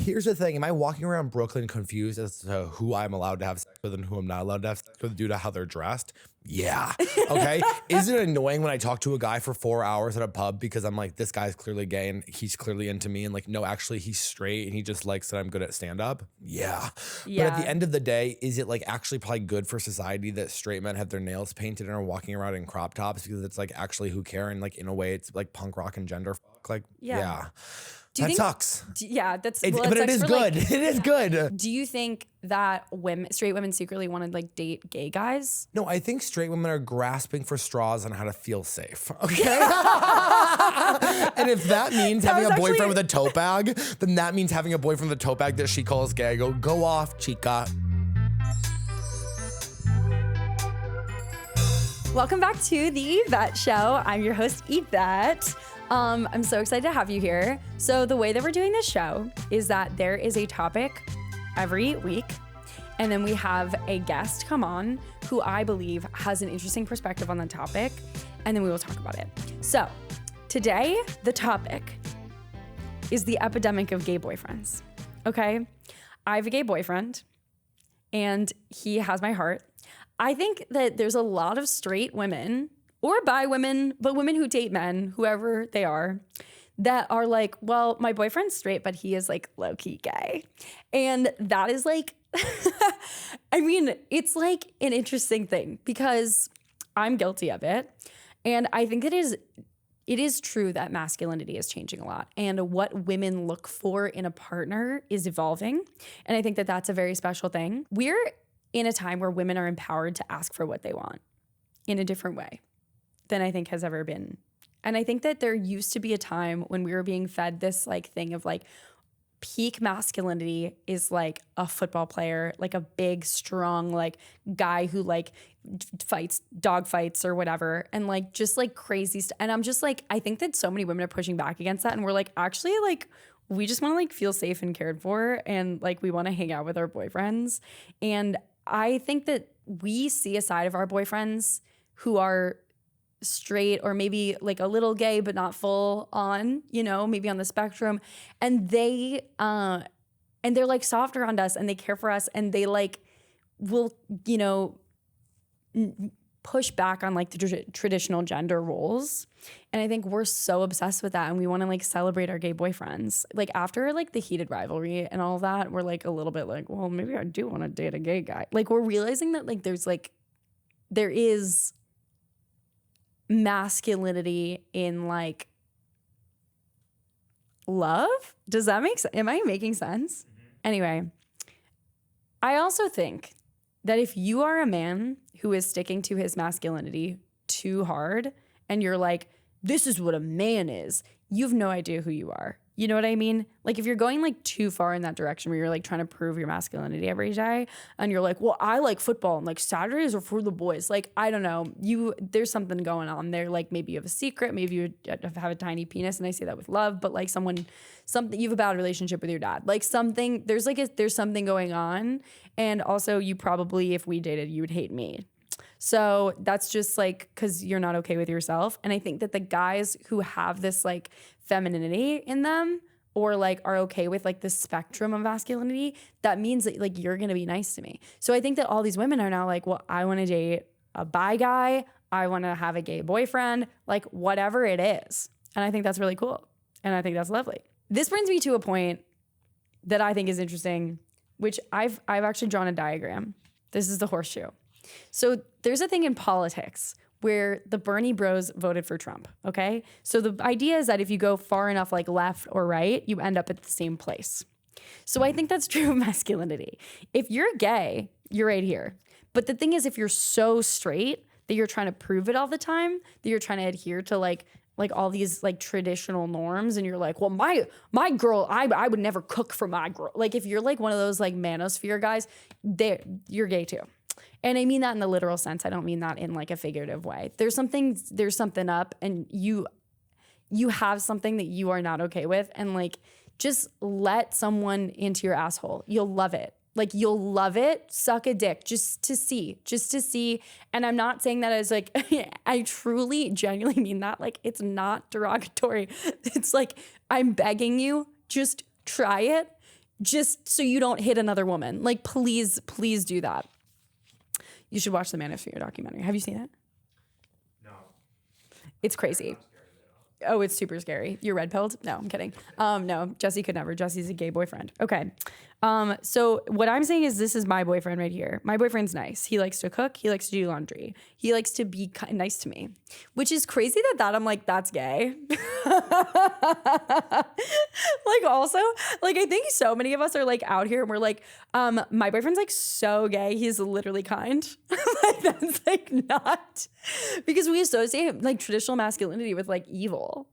here's the thing. Am I walking around Brooklyn confused as to who I'm allowed to have sex with and who I'm not allowed to have sex with due to how they're dressed? Yeah. Okay. Is it annoying when I talk to a guy for 4 hours at a pub because I'm like, this guy's clearly gay and he's clearly into me, and like, no, actually he's straight and he just likes that I'm good at stand up? Yeah. But at the end of the day, is it like actually probably good for society that straight men have their nails painted and are walking around in crop tops, because it's like, actually who care? And like, in a way it's like punk rock and gender fuck. Like, yeah. That sucks. Yeah, that's but it is good. It is good. Do you think that straight women secretly want to like date gay guys? No, I think straight women are grasping for straws on how to feel safe. Okay. And if that means having a boyfriend with a tote bag, then that means having a boyfriend with a tote bag that she calls gay. Go off, chica. Welcome back to the Yvette Show. I'm your host, Yvette. I'm so excited to have you here. So the way that we're doing this show is that there is a topic every week, and then we have a guest come on who I believe has an interesting perspective on the topic, and then we will talk about it. So today, the topic is the epidemic of gay boyfriends. Okay? I have a gay boyfriend, and he has my heart. I think that there's a lot of straight women or bi women, but women who date men, whoever they are, that are like, well, my boyfriend's straight, but he is like low-key gay. And that is like, I mean, it's like an interesting thing because I'm guilty of it. And I think it is true that masculinity is changing a lot, and what women look for in a partner is evolving. And I think that that's a very special thing. We're in a time where women are empowered to ask for what they want in a different way than I think has ever been. And I think that there used to be a time when we were being fed this like thing of like peak masculinity is like a football player, like a big, strong, like guy who like fights dog fights or whatever. And like, just like crazy stuff. And I'm just like, I think that so many women are pushing back against that. And we're like, actually like, we just want to like feel safe and cared for. And like, we want to hang out with our boyfriends. And I think that we see a side of our boyfriends who are straight or maybe like a little gay but not full on, you know, maybe on the spectrum, and they're like soft around us and they care for us and they like will, you know, push back on like the traditional gender roles. And I think we're so obsessed with that, and we want to like celebrate our gay boyfriends. Like after like the heated rivalry and all of that, we're like a little bit like, well, maybe I do want to date a gay guy. Like we're realizing that like there is masculinity in like love. Does that make sense? Am I making sense? Mm-hmm. Anyway, I also think that if you are a man who is sticking to his masculinity too hard and you're like, this is what a man is, you have no idea who you are. You know what I mean? Like if you're going like too far in that direction where you're like trying to prove your masculinity every day and you're like, well, I like football and like Saturdays are for the boys. Like, I don't know, there's something going on there. Like maybe you have a secret, maybe you have a tiny penis, and I say that with love, but like something, you have a bad relationship with your dad. Like something, there's something going on. And also you probably, if we dated, you would hate me. So that's just like, cause you're not okay with yourself. And I think that the guys who have this like femininity in them or like are okay with like the spectrum of masculinity, that means that like you're gonna be nice to me. So I think that all these women are now like, well, I wanna date a bi guy, I wanna have a gay boyfriend, like whatever it is. And I think that's really cool. And I think that's lovely. This brings me to a point that I think is interesting, which I've actually drawn a diagram. This is the horseshoe. So there's a thing in politics where the Bernie bros voted for Trump, okay? So the idea is that if you go far enough like left or right, you end up at the same place. So I think that's true of masculinity. If you're gay, you're right here. But the thing is, if you're so straight that you're trying to prove it all the time, that you're trying to adhere to like all these like traditional norms, and you're like, well, my girl, I would never cook for my girl. Like if you're like one of those like manosphere guys, you're gay too. And I mean that in the literal sense. I don't mean that in like a figurative way. There's something up, and you have something that you are not okay with, and like just let someone into your asshole. You'll love it. Like you'll love it. Suck a dick just to see. And I'm not saying that as like, I truly, genuinely mean that. Like it's not derogatory. It's like, I'm begging you, just try it. just so you don't hit another woman. Like, please do that. You should watch the Manosphere documentary. Have you seen it? No. It's crazy. Oh, it's super scary. You're red pilled? No, I'm kidding. No, Jesse could never. Jesse's a gay boyfriend. Okay. So what I'm saying is this is my boyfriend right here. My boyfriend's nice. He likes to cook. He likes to do laundry. He likes to be nice to me, which is crazy that I'm like, that's gay. Like also, like I think so many of us are like out here and we're like, my boyfriend's like so gay. He's literally kind. Like that's like not, because we associate like traditional masculinity with like evil.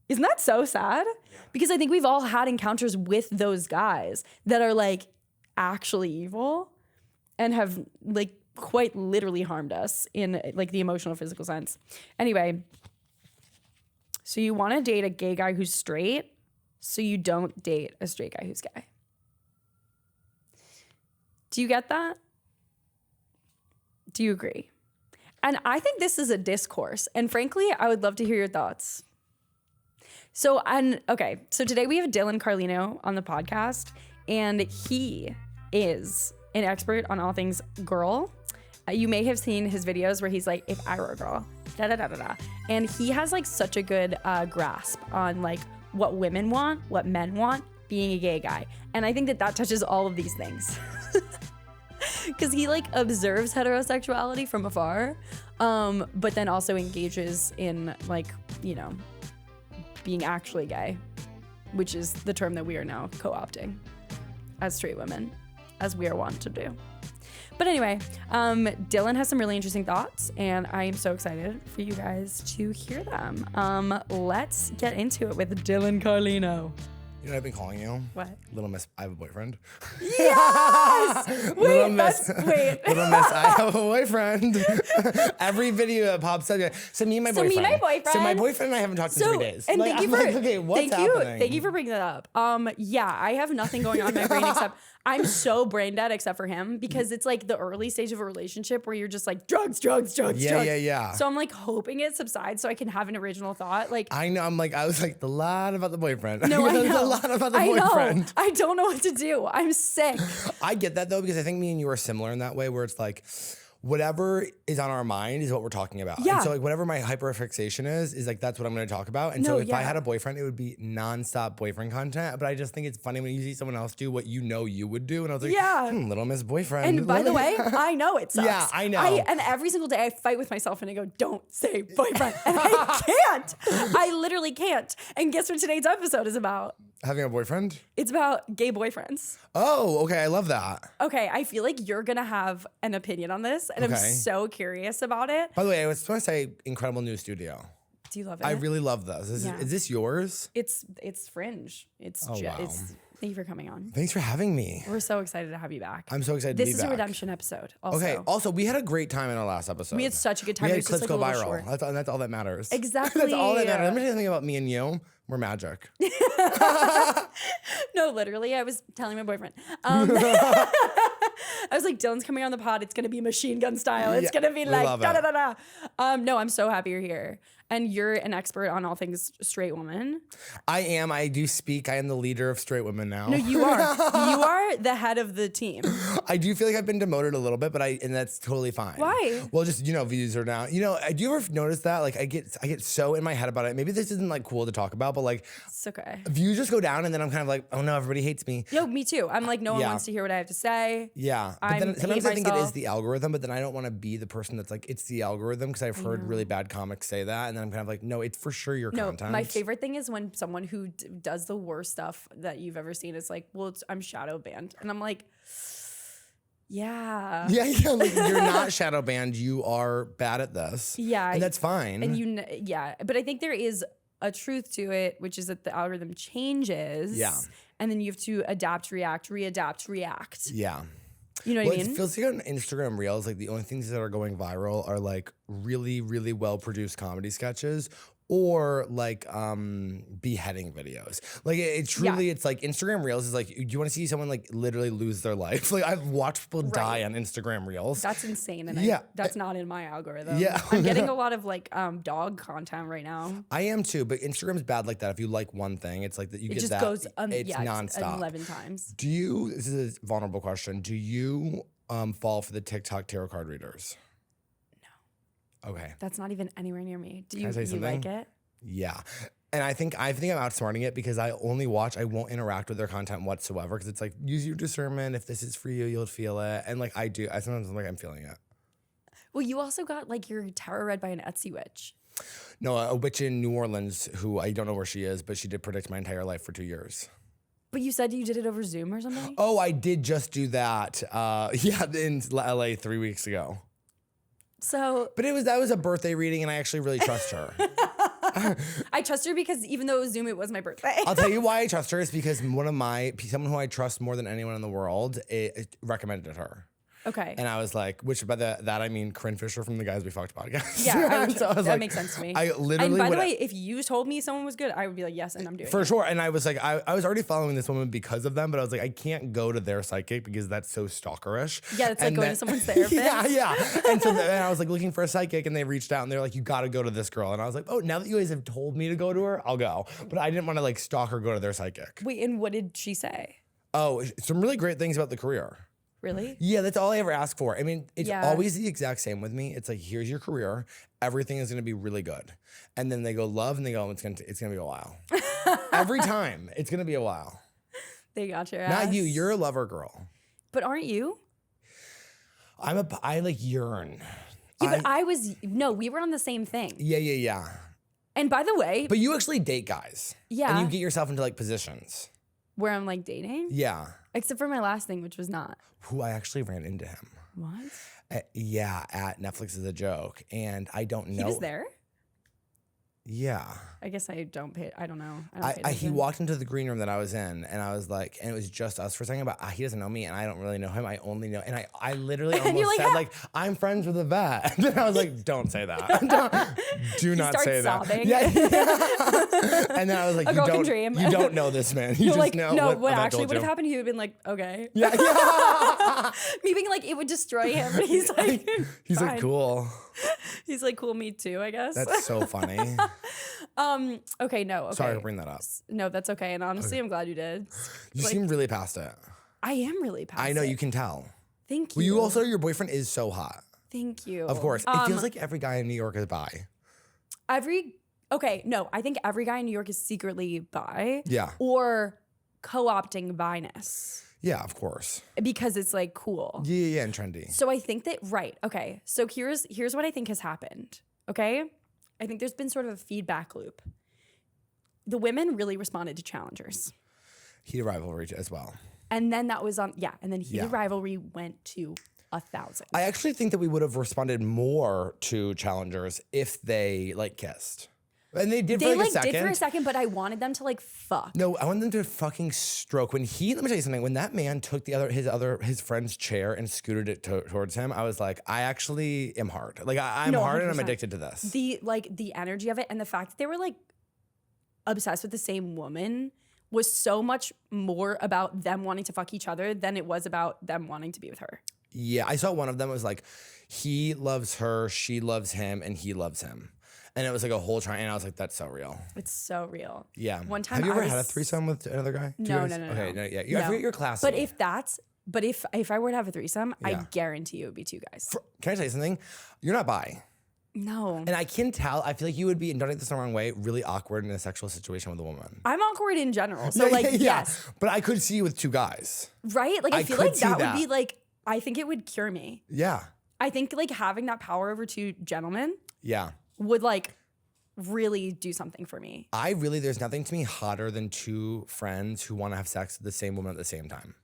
Isn't that so sad? Yeah. Because I think we've all had encounters with those guys that are like actually evil and have like quite literally harmed us in like the emotional, physical sense. Anyway, so you want to date a gay guy who's straight, so you don't date a straight guy who's gay. Do you get that? Do you agree? And I think this is a discourse. And frankly, I would love to hear your thoughts. So today we have Dylan Carlino on the podcast, and he is an expert on all things girl. You may have seen his videos where he's like, if I were a girl, da da da da da. And he has like such a good grasp on like what women want, what men want, being a gay guy. And I think that touches all of these things. Because he like observes heterosexuality from afar, but then also engages in like, you know, being actually gay, which is the term that we are now co-opting as straight women, as we are wont to do. But anyway, Dylan has some really interesting thoughts, and I am so excited for you guys to hear them. Let's get into it with Dylan Carlino. You know what I've been calling you? What? Little Miss, I have a boyfriend. Yes! Little Miss, I have a boyfriend. Every video that pops up, so me and my boyfriend. So my boyfriend and I haven't talked in 3 days. And like, thank you for, okay, what's happening? Thank you for bringing that up. Yeah, I have nothing going on in my brain except I'm so brain dead except for him, because it's like the early stage of a relationship where you're just like drugs. Yeah. So I'm like hoping it subsides so I can have an original thought. Like I know, I was like, a lot about the boyfriend. No, I know. A lot about the boyfriend. Know. I don't know what to do. I'm sick. I get that though, because I think me and you are similar in that way, where it's like, whatever is on our mind is what we're talking about. Yeah. And so like whatever my hyperfixation is like, that's what I'm going to talk about. And so if I had a boyfriend, it would be nonstop boyfriend content. But I just think it's funny when you see someone else do what you know you would do. And I was like, Little Miss Boyfriend. And by the way, I know it sucks. Yeah, I know. And every single day I fight with myself and I go, don't say boyfriend. And I can't. I literally can't. And guess what today's episode is about? Having a boyfriend? It's about gay boyfriends. Oh, okay. I love that. Okay. I feel like you're going to have an opinion on this, and I'm so curious about it. By the way, I was going to say, incredible new studio. Do you love it? I really love this. Is this yours? It's fringe. Thank you for coming on. Thanks for having me. We're so excited to have you back. I'm so excited to be back. This is a redemption episode also. Okay. Also, we had a great time in our last episode. We had such a good time. We it had was clips just like go a viral. That's all that matters. Exactly. That's all that matters. Let me tell you something about me and you. We're magic. No, literally, I was telling my boyfriend. I was like, Dylan's coming on the pod. It's going to be machine gun style. It's going to be like da-da-da-da. No, I'm so happy you're here. And you're an expert on all things straight woman. I am. I do speak. I am the leader of straight women now. No, you are. You are the head of the team. I do feel like I've been demoted a little bit, and that's totally fine. Why? Well, just, views are down. Do you ever notice that? Like, I get so in my head about it. Maybe this isn't like cool to talk about, but like, it's okay. Views just go down, and then I'm kind of like, oh no, everybody hates me. Yo, me too. I'm like, no one wants to hear what I have to say. Yeah. But then sometimes I think it is the algorithm, but then I don't want to be the person that's like, it's the algorithm, because I've heard really bad comics say that, and then I'm kind of like, no, it's for sure your content. My favorite thing is when someone who does the worst stuff that you've ever seen is like, well, I'm shadow banned. And I'm like, yeah. Yeah. Like, you're not shadow banned. You are bad at this. Yeah. And that's fine. And but I think there is a truth to it, which is that the algorithm changes. Yeah. And then you have to adapt, react. Yeah. You know what I mean? It feels like on Instagram Reels, like the only things that are going viral are like really, really well-produced comedy sketches or like beheading videos. Like it truly, it's like Instagram Reels is like, do you want to see someone like literally lose their life? Like I've watched people die on Instagram Reels. That's insane. And that's not in my algorithm. Yeah. I'm getting a lot of like dog content right now. I am too, but Instagram's bad like that. If you like one thing, it's like that you It get just that. goes, It's nonstop. 11 times. This is a vulnerable question. Do you fall for the TikTok tarot card readers? Okay. That's not even anywhere near me. Do you something? like it? Yeah. And I think I'm outsmarting it because I only watch, I won't interact with their content whatsoever because it's like, use your discernment. If this is for you, you'll feel it. And like I do, I sometimes I'm like, I'm feeling it. Well, you also got like your tarot read by an Etsy witch. No, a witch in New Orleans who I don't know where she is, but she did predict my entire life for 2 years. But you said you did it over Zoom or something? Oh, I did just do that. In LA 3 weeks ago. So, but that was a birthday reading, and I actually really trust her. I trust her because even though it was Zoom, it was my birthday. I'll tell you why I trust her is because someone who I trust more than anyone in the world, it recommended her. Okay. And I was like, which by that I mean Corinne Fisher from the Guys We Fucked podcast. Yeah, so that makes sense to me. I literally. And by the way, if you told me someone was good, I would be like, yes, and I'm doing it. For sure. And I was like, I was already following this woman because of them, but I was like, I can't go to their psychic because that's so stalkerish. Yeah, it's like going to someone's therapist. Yeah. And so and I was like looking for a psychic, and they reached out and they're like, you got to go to this girl. And I was like, oh, now that you guys have told me to go to her, I'll go. But I didn't want to like stalk her, go to their psychic. Wait, and what did she say? Oh, some really great things about the career. Really? Yeah, that's all I ever ask for. I mean, it's always the exact same with me. It's like, here's your career. Everything is going to be really good. And then they go love, and they go, it's going to be a while. Every time, it's going to be a while. They got your ass. Not you. You're a lover girl. But aren't you? I like yearn. Yeah, but we were on the same thing. Yeah. And by the way. But you actually date guys. Yeah. And you get yourself into like positions. Where I'm like dating? Yeah. Except for my last thing, which was not. Who I actually ran into him. What? At Netflix as a joke. And I don't know. He was there? Yeah. I guess I don't pay. I don't know. He walked into the green room that I was in, and I was like, and it was just us for a second, but he doesn't know me, and I don't really know him. I only know, and I literally almost said, like, I'm friends with Yvette. And then I was like, don't say that. Do not say sobbing. that. Yeah. And then I was like, you don't know this man. You just like, know no, what actually would have happened, he would have been like, okay. Yeah. Me being like, it would destroy him, but he's like, he's like, cool. He's like, cool, me too, I guess. That's so funny. Okay, no, okay. Sorry to bring that up. No, that's okay. And honestly, I'm glad you did. You seem really past it. I am really past it. I know, you can tell. Thank you. Well, you also, your boyfriend is so hot. Thank you. Of course. It feels like every guy in New York is bi. I think every guy in New York is secretly bi. Yeah. Or co-opting bi-ness. Yeah, of course. Because it's like cool. Yeah, and trendy. So I think that, right, okay. So here's what I think has happened, okay? I think there's been sort of a feedback loop. The women really responded to challengers. Heated rivalry as well. And then that was heated rivalry went to 1,000. I actually think that we would have responded more to challengers if they like kissed. And they did for like a second. They did for a second, but I wanted them to like fuck. No, I wanted them to fucking stroke. Let me tell you something. When that man took his friend's chair and scooted it towards him, I was like, I actually am hard. Like I'm hard 100%. And I'm addicted to this. The energy of it and the fact that they were like obsessed with the same woman was so much more about them wanting to fuck each other than it was about them wanting to be with her. Yeah, I saw one of them was like, he loves her, she loves him, and he loves him. And it was like a whole triangle. And I was like, that's so real. It's so real. Yeah. One time have you ever had a threesome with another guy? No. Okay, no, yeah. I forget your class. But if I were to have a threesome, I guarantee it would be two guys. Can I tell you something? You're not bi. No. And I can tell, I feel like you would be, and don't take this the wrong way, really awkward in a sexual situation with a woman. I'm awkward in general. So yes. But I could see you with two guys. Right? Like I feel like that would be like, I think it would cure me. Yeah. I think like having that power over two gentlemen would like really do something for me. There's nothing to me hotter than two friends who want to have sex with the same woman at the same time.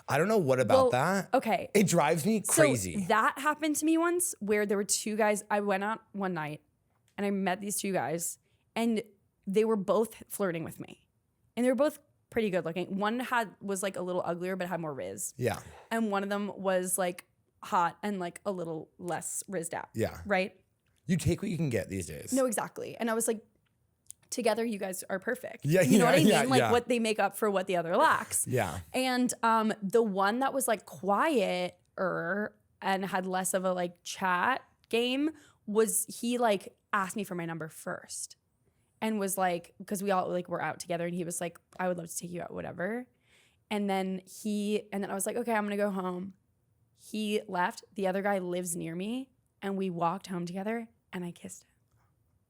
I don't know what about that. Okay. It drives me crazy. So that happened to me once where there were two guys. I went out one night and I met these two guys and they were both flirting with me. And they were both pretty good looking. One was like a little uglier but had more riz. Yeah. And one of them was like hot and like a little less rizzed out. Yeah. Right? You take what you can get these days. No, exactly. And I was like, together you guys are perfect. Yeah, you know what I mean? yeah, Like yeah. what they make up for what the other lacks. Yeah. And the one that was like quieter and had less of a like chat game was he like asked me for my number first and was like, because we all like were out together and he was like, I would love to take you out, whatever. And then I was like, okay, I'm gonna go home. He left. The other guy lives near me and we walked home together and I kissed him.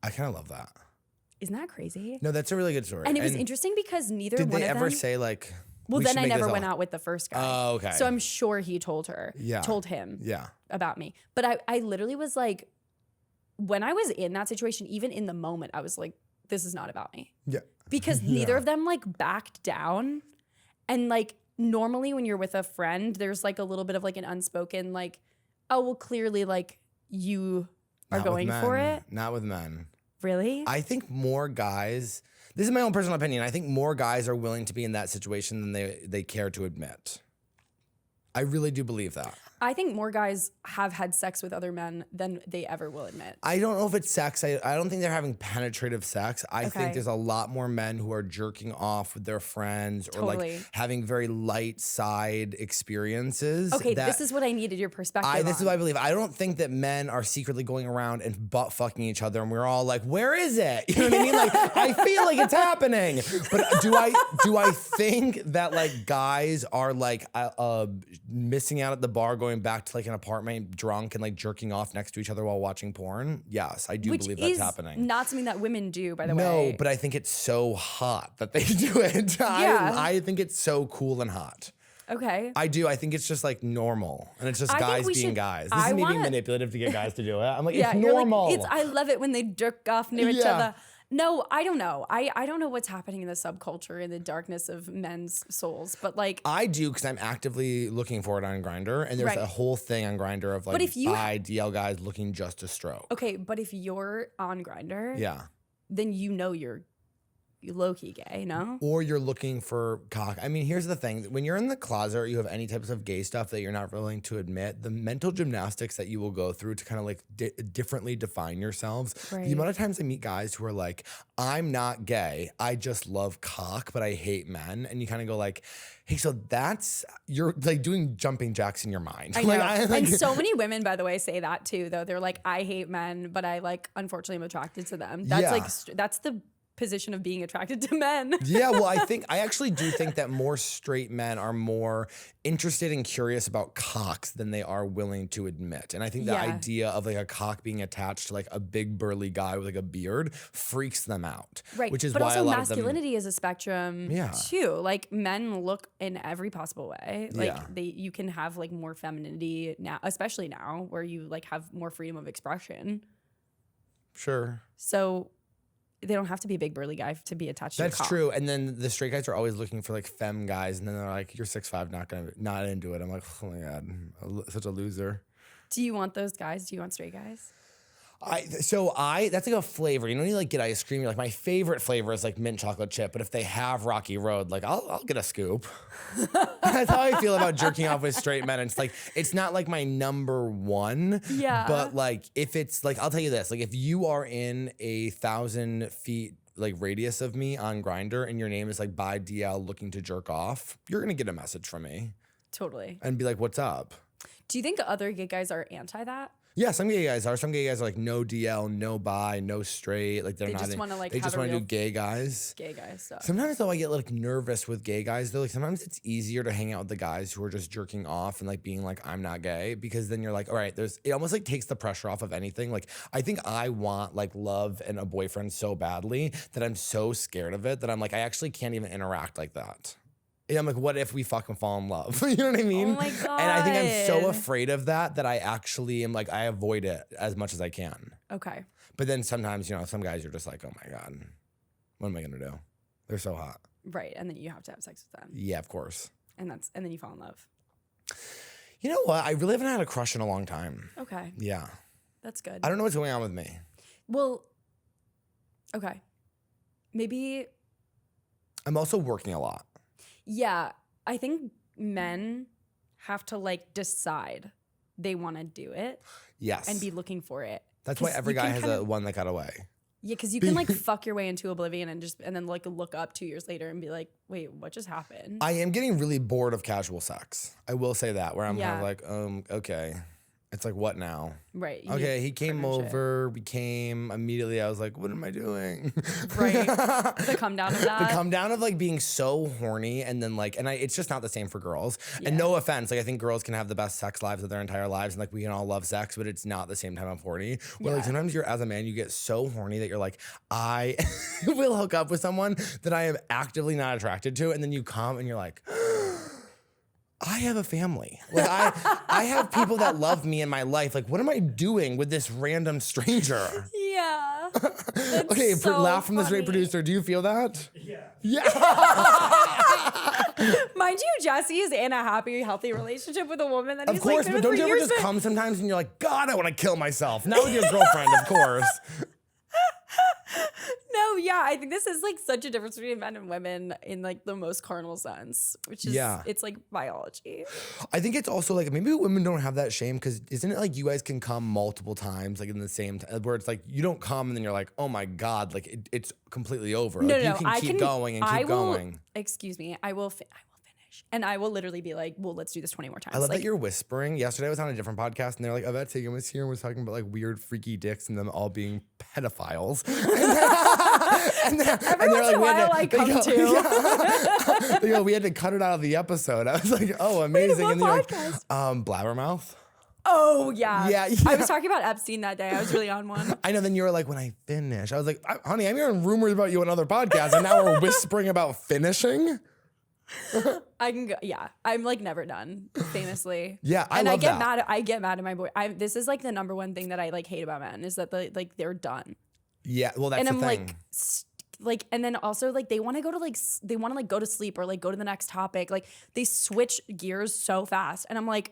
I kind of love that. Isn't that crazy? No, that's a really good story. And it was interesting because neither one of them. Did they ever say like? Well, we then should I make never this went all- out with the first guy. Oh, okay. So I'm sure he told him Yeah. about me. But I literally was like, when I was in that situation, even in the moment, I was like, this is not about me. Yeah. Because neither of them like backed down. And like normally when you're with a friend, there's like a little bit of like an unspoken like, oh, well, clearly like you are Not with going for men. it. Not with men. Really? I think more guys, this is my own personal opinion, I think more guys are willing to be in that situation than they care to admit. I really do believe that. I think more guys have had sex with other men than they ever will admit. I don't know if it's sex. I don't think they're having penetrative sex. I Okay. think there's a lot more men who are jerking off with their friends or Totally. like having very light side experiences. Okay, that- this is what I needed your perspective This is on. what I believe. I don't think that men are secretly going around and butt fucking each other, and we're all like, "Where is it?" You know what I mean? Like, I feel like it's happening. But do I think that like guys are like missing out at the bar, going back to like an apartment drunk and like jerking off next to each other while watching porn? Yes, I do Which believe is that's happening. not something that women do, by the way. No, but I think it's so hot that they do it. Yeah. I think it's so cool and hot. Okay. I do. I think it's just like normal, and it's just I think guys we being should- guys. This I is me being wanna- manipulative to get guys to do it. I'm like, Yeah, it's you're normal. like, I love it when they jerk off near each Yeah. other. No, I don't know. I don't know what's happening in the subculture, in the darkness of men's souls, but like, I do because I'm actively looking for it on Grindr, and there's Right. a whole thing on Grindr of like if you- bi DL guys looking just to stroke. okay, but if you're on Grindr, Yeah. then you know you're low-key gay, no? Or you're looking for cock. I mean, here's the thing. When you're in the closet or you have any types of gay stuff that you're not willing to admit, the mental gymnastics that you will go through to kind of like differently define yourselves. Right. The amount of times I meet guys who are like, I'm not gay. I just love cock, but I hate men. And you kind of go like, hey, so you're like doing jumping jacks in your mind. I know. Like, And so many women, by the way, say that too, though. They're like, I hate men, but I like, unfortunately, am attracted to them. That's Yeah. like, that's the position of being attracted to men. Yeah, well, I actually do think that more straight men are more interested and curious about cocks than they are willing to admit. And I think the Yeah. idea of like a cock being attached to like a big burly guy with like a beard freaks them out. Right. Which is but why also a lot of them. masculinity is a spectrum Yeah. too. Like men look in every possible way. Like Yeah. you can have like more femininity now, especially now where you like have more freedom of expression. Sure. So they don't have to be a big burly guy to be attached That's to a cock. true. And then the straight guys are always looking for like femme guys, and then they're like, "You're 6'5", not into it." I'm like, oh my god, such a loser. Do you want those guys? Do you want straight guys? That's like a flavor. You know, when you like get ice cream, you're like, my favorite flavor is like mint chocolate chip. But if they have Rocky Road, like I'll get a scoop. That's how I feel about jerking off with straight men. It's like, it's not like my number one. Yeah. But like, if it's like, I'll tell you this, like if you are in 1,000 feet like radius of me on Grindr and your name is like by DL looking to jerk off, you're gonna get a message from me Totally. and be like, what's up? Do you think other gay guys are anti that? Yeah, some gay guys are. Some gay guys are like no DL, no bi, no straight. Like they're They not. just wanna, like, They have just a want to real do gay guys. Gay guys stuff. Sometimes though I get like nervous with gay guys. They're like sometimes it's easier to hang out with the guys who are just jerking off and like being like I'm not gay, because then you're like, all right, it almost like takes the pressure off of anything. Like I think I want like love and a boyfriend so badly that I'm so scared of it that I'm like I actually can't even interact like that. And I'm like, what if we fucking fall in love? You know what I mean? Oh my God. And I think I'm so afraid of that I actually am like, I avoid it as much as I can. Okay. But then sometimes, you know, some guys are just like, oh my God, what am I gonna do? They're so hot. Right. And then you have to have sex with them. Yeah, of course. And then you fall in love. You know what? I really haven't had a crush in a long time. Okay. Yeah. That's good. I don't know what's going on with me. Well, okay. Maybe, I'm also working a lot. yeah, I think men have to like decide they want to do it Yes. and be looking for it. That's why every guy has one that got away. Yeah, because you can like fuck your way into oblivion and then like look up 2 years later and be like, wait, what just happened? I am getting really bored of casual sex. I will say that, where I'm kind of like, okay. It's like, what now? Right. Okay, he came over, we came, immediately I was like, what am I doing? Right. The come down of that. The come down of like being so horny and then like, it's just not the same for girls. Yeah. And no offense, like I think girls can have the best sex lives of their entire lives and like we can all love sex, but it's not the same time of horny. Where like sometimes as a man, you get so horny that you're like, I will hook up with someone that I am actively not attracted to. And then you come and you're like, I have a family. Like I have people that love me in my life. Like, what am I doing with this random stranger? Yeah. Okay, so laugh from the straight producer. Do you feel that? Yeah. Yeah. Mind you, Jesse is in a happy, healthy relationship with a woman that Of he's course, like, but don't you ever just come sometimes and you're like, God, I want to kill myself. Not with your girlfriend, of course. No, yeah, I think this is like such a difference between men and women in like the most carnal sense, which is, it's like biology. I think it's also like maybe women don't have that shame because isn't it like you guys can come multiple times like in the same time where it's like you don't come and then you're like, oh my God, like it's completely over. No, like, no, you can keep going and keep going. Excuse me, I will finish. And I will literally be like, well, let's do this 20 more times. I love like, that you're whispering. Yesterday I was on a different podcast and they're like, Yvette Sagan was here and was talking about like weird freaky dicks and them all being pedophiles. and every once in a while I come to. Yeah. They go, we had to cut it out of the episode. I was like, oh, amazing. Wait, and what they're podcast? like, Blabbermouth. Oh, yeah. Yeah. I was talking about Epstein that day. I was really on one. I know. Then you were like, when I finish. I was like, honey, I'm hearing rumors about you on other podcasts and now we're whispering about finishing. I can go. Yeah, I'm like never done. Famously. Yeah, I love get that. I get mad at my boy. This is like the number one thing that I like hate about men is that they're done. Yeah, well, that's and the I'm thing. like, and then also like they want to go to go to sleep or like go to the next topic. Like they switch gears so fast, and I'm like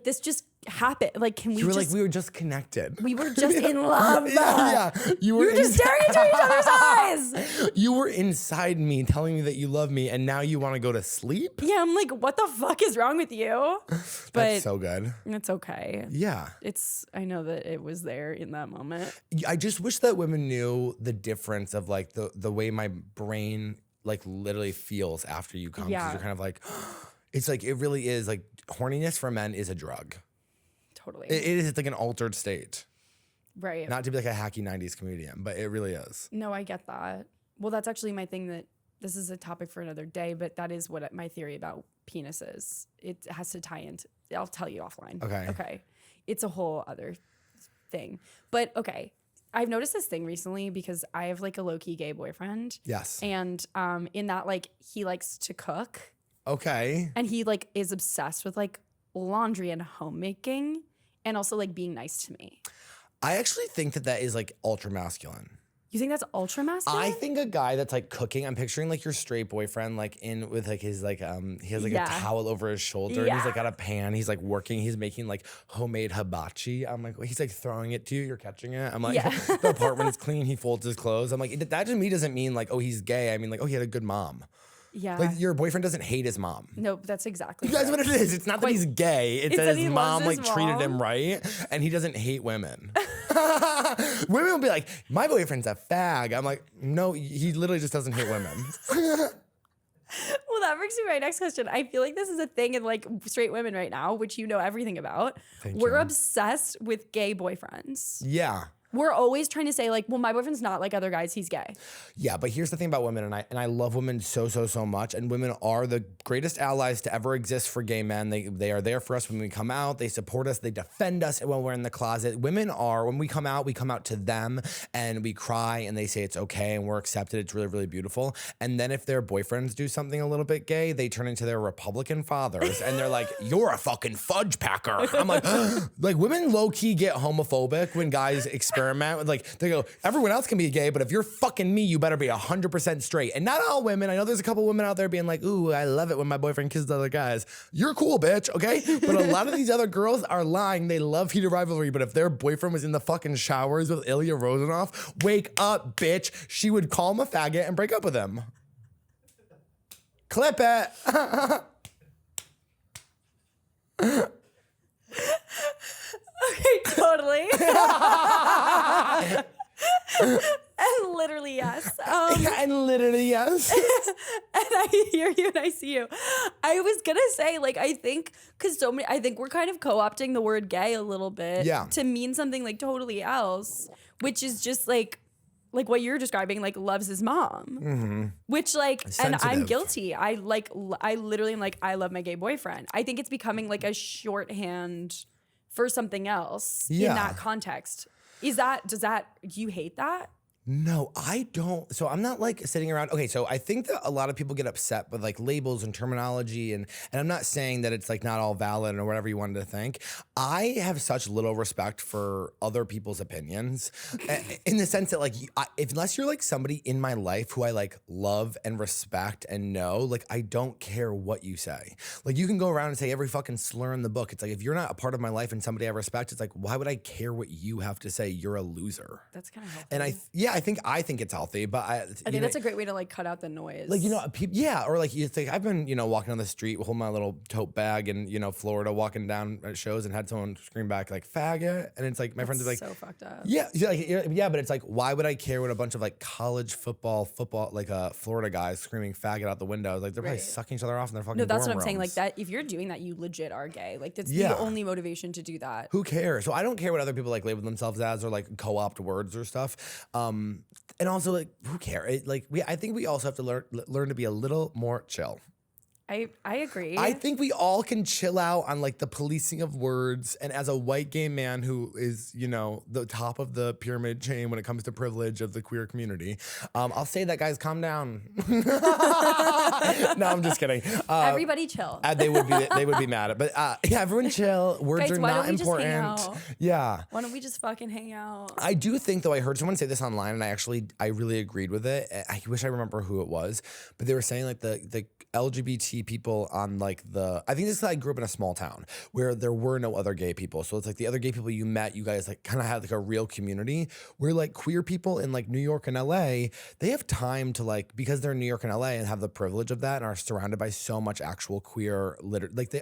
this just happened. Like, can we? You were just, like, we were just connected. We were just in love. Yeah. You were just staring into each other's eyes. You were inside me telling me that you love me and now you want to go to sleep? Yeah, I'm like, what the fuck is wrong with you? But that's so good. It's okay. Yeah. I know that it was there in that moment. I just wish that women knew the difference of like the way my brain like literally feels after you come. Yeah. Because you're kind of like, it's like, it really is like horniness for men is a drug. Totally. It is. It's like an altered state. Right. Not to be like a hacky 90s comedian, but it really is. No, I get that. Well, that's actually my thing that this is a topic for another day, but that is what my theory about penis is. It has to tie into, I'll tell you offline. Okay. Okay. It's a whole other thing. But okay. I've noticed this thing recently because I have like a low-key gay boyfriend. Yes. And in that like he likes to cook. Okay. And he like is obsessed with like laundry and homemaking. And also like being nice to me. I actually think that is like ultra masculine. You think that's ultra masculine? I think a guy that's like cooking, I'm picturing like your straight boyfriend like in with like his like he has like a towel over his shoulder and he's like got a pan, he's like working, he's making like homemade hibachi. I'm like, he's like throwing it to you, you're catching it. I'm like, the apartment is clean, he folds his clothes. I'm like, that to me doesn't mean like, oh, he's gay. I mean like, oh, he had a good mom. Yeah. Like your boyfriend doesn't hate his mom. No, that's exactly That's what it is. It's not that he's gay. It's that his mom like treated him right and he doesn't hate women. Women will be like, my boyfriend's a fag. I'm like, no, he literally just doesn't hate women. Well, that brings me to my next question. I feel like this is a thing in like straight women right now, which you know everything about. We're obsessed with gay boyfriends. Yeah. We're always trying to say like, well, my boyfriend's not like other guys, he's gay. Yeah, but here's the thing about women, and I love women so much, and women are the greatest allies to ever exist for gay men. They are there for us when we come out. They support us. They defend us when we're in the closet. Women are, when we come out to them, and we cry, and they say it's okay, and we're accepted. It's really, really beautiful. And then if their boyfriends do something a little bit gay, they turn into their Republican fathers, and they're like, you're a fucking fudge packer. I'm like, like women low-key get homophobic when guys experiment with like, they go, everyone else can be gay, but if you're fucking me, you better be 100% straight. And not all women. I know there's a couple women out there being like, ooh, I love it when my boyfriend kisses other guys. You're cool, bitch, okay? But a lot of these other girls are lying. They love heated rivalry, but if their boyfriend was in the fucking showers with Ilya Rozanov, wake up, bitch. She would call him a faggot and break up with him. Clip it. Okay, gay? And literally yes. And literally yes. And I hear you and I see you. I was gonna say, like, I think I think we're kind of co-opting the word gay a little bit to mean something like totally else, which is just like what you're describing, like loves his mom, which like, and I'm guilty. I literally am like, I love my gay boyfriend. I think it's becoming like a shorthand for something else in that context. Do you hate that? No, I don't. So I'm not like sitting around. Okay, so I think that a lot of people get upset with like labels and terminology, and I'm not saying that it's like not all valid or whatever you wanted to think. I have such little respect for other people's opinions in the sense that like unless you're like somebody in my life who I like love and respect and know, like I don't care what you say. Like you can go around and say every fucking slur in the book. It's like if you're not a part of my life and somebody I respect, it's like why would I care what you have to say? You're a loser. That's kind of healthy. And I think it's healthy, but I think that's a great way to like cut out the noise. Like, or like you think I've been, walking down the street holding my little tote bag in, Florida, walking down at shows and had someone scream back like faggot. And it's like, my friends are like, so fucked up. Yeah. But it's like, why would I care what a bunch of like college football, like Florida guys screaming faggot out the window? Like they're probably sucking each other off in their fucking No, that's dorm what I'm saying. rooms. Like that, if you're doing that, you legit are gay. Like that's the only motivation to do that. Who cares? So I don't care what other people like label themselves as or like co-opt words or stuff. And also like, who cares? I think we also have to learn to be a little more chill. I agree. I think we all can chill out on like the policing of words. And as a white gay man who is, the top of the pyramid chain when it comes to privilege of the queer community, I'll say that, guys, calm down. No, I'm just kidding. Everybody chill. They would be mad at, but everyone chill. Words guys, are why not don't we important. Just hang out? Yeah. Why don't we just fucking hang out? I do think though, I heard someone say this online and I really agreed with it. I wish I remember who it was, but they were saying like the LGBT people on like I think this is I grew up in a small town where there were no other gay people. So it's like the other gay people you met, you guys like kind of had like a real community where like queer people in like New York and LA, they have time to like, because they're in New York and LA and have the privilege of that and are surrounded by so much actual queer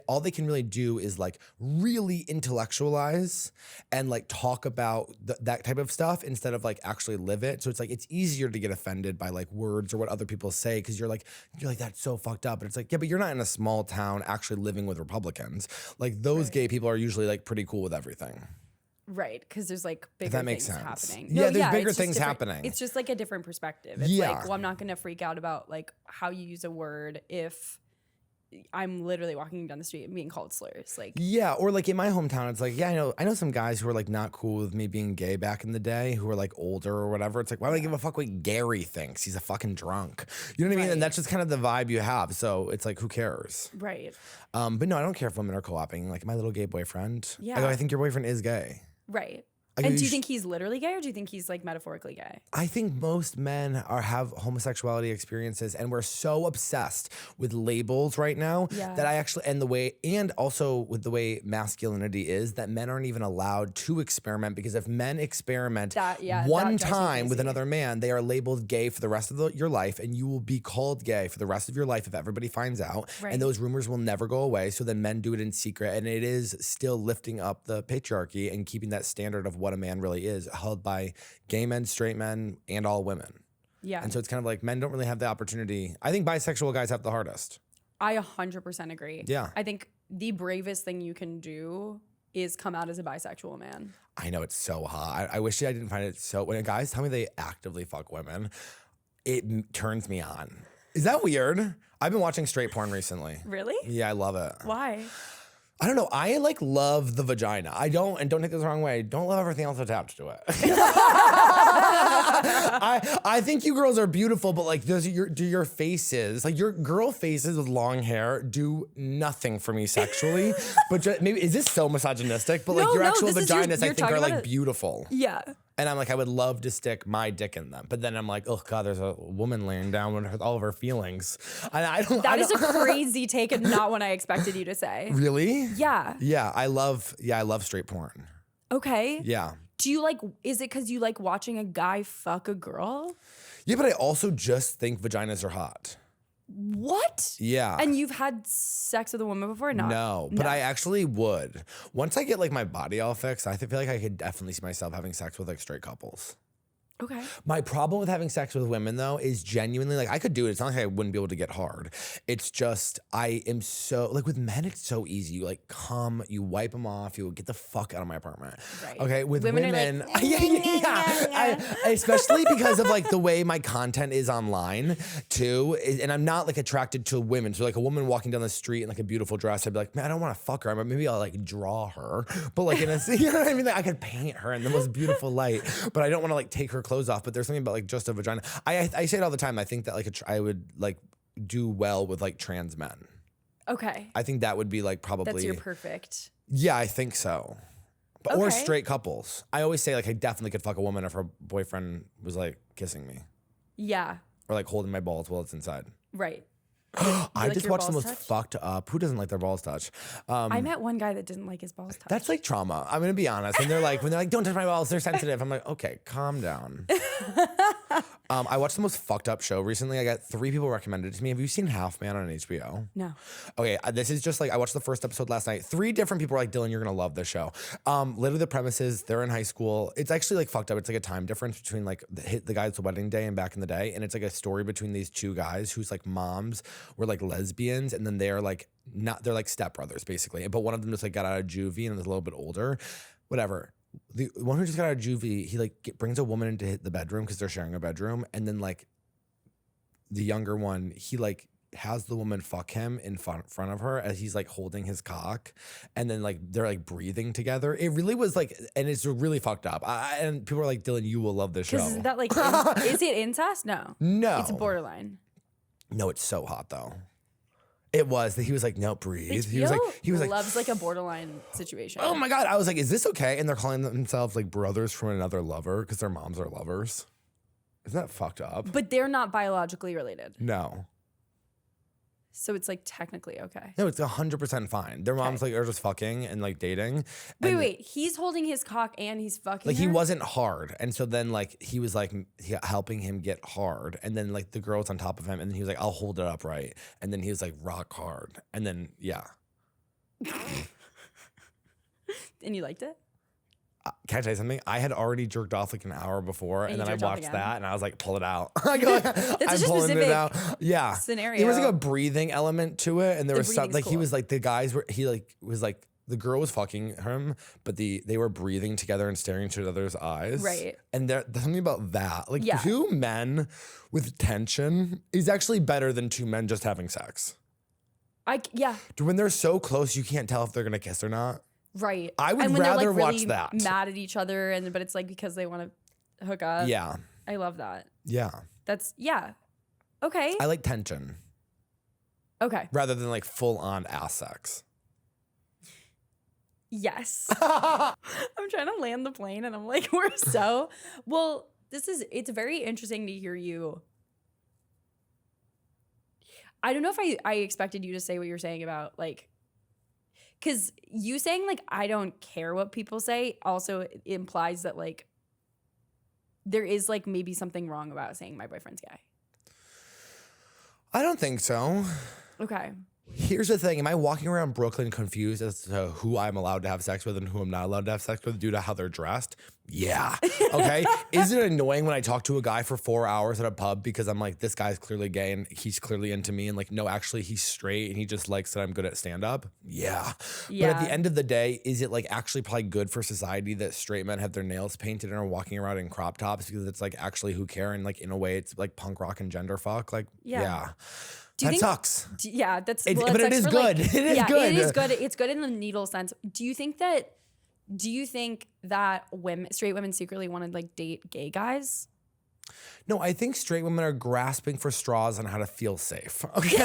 all they can really do is like really intellectualize and like talk about that type of stuff instead of like actually live it. So it's like, it's easier to get offended by like words or what other people say. Cause you're like, that's so fucked up. But it's like, yeah, but you're not in a small town actually living with Republicans. Like those gay people are usually like pretty cool with everything. Right, because there's like bigger that makes things sense. happening. Yeah, there's bigger things happening. It's just like a different perspective. It's like, well, I'm not gonna freak out about like how you use a word if I'm literally walking down the street and being called slurs. Like, yeah, or like in my hometown, it's like, I know some guys who are like not cool with me being gay back in the day, who are like older or whatever. It's like, why would I give a fuck what Gary thinks? He's a fucking drunk. You know what I mean? And that's just kind of the vibe you have. So it's like, who cares? Right. But no, I don't care if women are co-oping. Like my little gay boyfriend. Yeah. I think your boyfriend is gay. Right. And do you think he's literally gay or do you think he's like metaphorically gay? I think most men have homosexuality experiences and we're so obsessed with labels right now that and also with the way masculinity is that men aren't even allowed to experiment because if men experiment one time with another man, they are labeled gay for the rest of your life and you will be called gay for the rest of your life if everybody finds out. Right. And those rumors will never go away. So then men do it in secret and it is still lifting up the patriarchy and keeping that standard of what a man really is held by gay men, straight men, and all women. Yeah. And so it's kind of like men don't really have the opportunity. I think bisexual guys have the hardest. I 100% agree. Yeah. I think the bravest thing you can do is come out as a bisexual man. I know, it's so hot. I wish I didn't find it so, when guys tell me they actively fuck women, it turns me on. Is that weird? I've been watching straight porn recently. Really? Yeah, I love it. Why? I don't know. I like love the vagina. I don't, and don't take this the wrong way, don't love everything else attached to it. I think you girls are beautiful, but like do your faces, like your girl faces with long hair do nothing for me sexually. But maybe, is this so misogynistic? But like your actual vaginas I think are like beautiful. Yeah. And I'm like, I would love to stick my dick in them. But then I'm like, oh God, there's a woman laying down with all of her feelings. And That is a crazy take and not one I expected you to say. Really? Yeah. Yeah, I love straight porn. Okay. Yeah. Do you like, is it because you like watching a guy fuck a girl? Yeah, but I also just think vaginas are hot. What? Yeah. And you've had sex with a woman before? No, but I actually would. Once I get like my body all fixed, I feel like I could definitely see myself having sex with like straight couples. Okay. My problem with having sex with women though is genuinely like I could do it. It's not like I wouldn't be able to get hard. It's just I am so like with men it's so easy. You like come, you wipe them off, you get the fuck out of my apartment. Right. Okay. With Women are like, especially because of like the way my content is online too, and I'm not like attracted to women. So like a woman walking down the street in like a beautiful dress, I'd be like, man, I don't want to fuck her, but maybe I'll like draw her. But like in a, you know what I mean? Like, I could paint her in the most beautiful light, but I don't want to like take her clothes off. But there's something about like just a vagina. I say it all the time. I think that like I would like do well with like trans men. Okay. I think that would be like probably. That's your perfect. Yeah, I think so. But, or straight couples. I always say like I definitely could fuck a woman if her boyfriend was like kissing me. Yeah. Or like holding my balls while it's inside. Right. I like just your watched the balls most touched? fucked up. Who doesn't like their balls touched? I met one guy that didn't like his balls touched. That's like trauma. I'm gonna be honest. And they're like, when they're like, don't touch my balls, they're sensitive. I'm like, okay, calm down. I watched the most fucked up show recently. I got 3 people recommended it to me. Have you seen Half Man on HBO? No. Okay, this is just like, I watched the first episode last night. 3 different people were like, Dylan, you're gonna love this show. Literally the premise is they're in high school. It's actually like fucked up. It's like a time difference between like the guy's wedding day and back in the day. And it's like a story between these 2 guys whose like moms were like lesbians. And then they're like, they're like stepbrothers basically. But one of them just like got out of juvie and is a little bit older. Whatever. The one who just got out of juvie, he like brings a woman into the bedroom because they're sharing a bedroom. And then like the younger one, he like has the woman fuck him in front of her as he's like holding his cock, and then like they're like breathing together. It really was like, and it's really fucked up. And people are like, Dylan, you will love this show. Is that like, is it incest? No. No. It's borderline. No, it's so hot though. It was that he was like, no, breathe. He was like, loves like a borderline situation. oh my God. I was like, is this okay? And they're calling themselves like brothers from another lover because their moms are lovers. Isn't that fucked up? But they're not biologically related. No. So it's like technically okay. No, it's 100% fine. Their moms like are just fucking and like dating. Wait. He's holding his cock and he's fucking Like her? he wasn't hard. And so then like he was like helping him get hard. And then like the girl was on top of him. And then he was like, I'll hold it up right. And then he was like rock hard. And then, yeah. And you liked it? Can I tell you something? I had already jerked off like an hour before, and then I watched again? that, and I was like, "Pull it out!" I go, I'm such a pulling it specific out. Yeah, scenario. There was like a breathing element to it, and there was some breathing's like he cool. was like the guys were he like was like the girl was fucking him, but they were breathing together and staring into each other's eyes. Right. And there's something about that. Like Yeah. 2 men with tension is actually better than 2 men just having sex. Yeah. When they're so close, you can't tell if they're gonna kiss or not. Right. I would and when rather they're like watch really that. mad at each other, but it's like because they want to hook up. Yeah. I love that. Yeah. Okay. I like tension. Okay. Rather than like full on ass sex. Yes. I'm trying to land the plane and I'm like, we're so well, it's very interesting to hear you. I don't know if I expected you to say what you're saying about like, because you saying like, I don't care what people say also implies that like, there is like maybe something wrong about saying my boyfriend's gay. I don't think so. Okay. Here's the thing. Am I walking around Brooklyn confused as to who I'm allowed to have sex with and who I'm not allowed to have sex with due to how they're dressed? Yeah. Okay. Is it annoying when I talk to a guy for 4 hours at a pub because I'm like, this guy's clearly gay and he's clearly into me, and like, no, actually he's straight and he just likes that I'm good at stand up? Yeah. But at the end of the day, is it like actually probably good for society that straight men have their nails painted and are walking around in crop tops because it's like actually who care, and like in a way it's like punk rock and gender fuck? Like, yeah. That sucks. Yeah, but it is good. Like, it is good. It is good. It's good in the needle sense. Do you think that straight women secretly want to like date gay guys? No, I think straight women are grasping for straws on how to feel safe. Okay.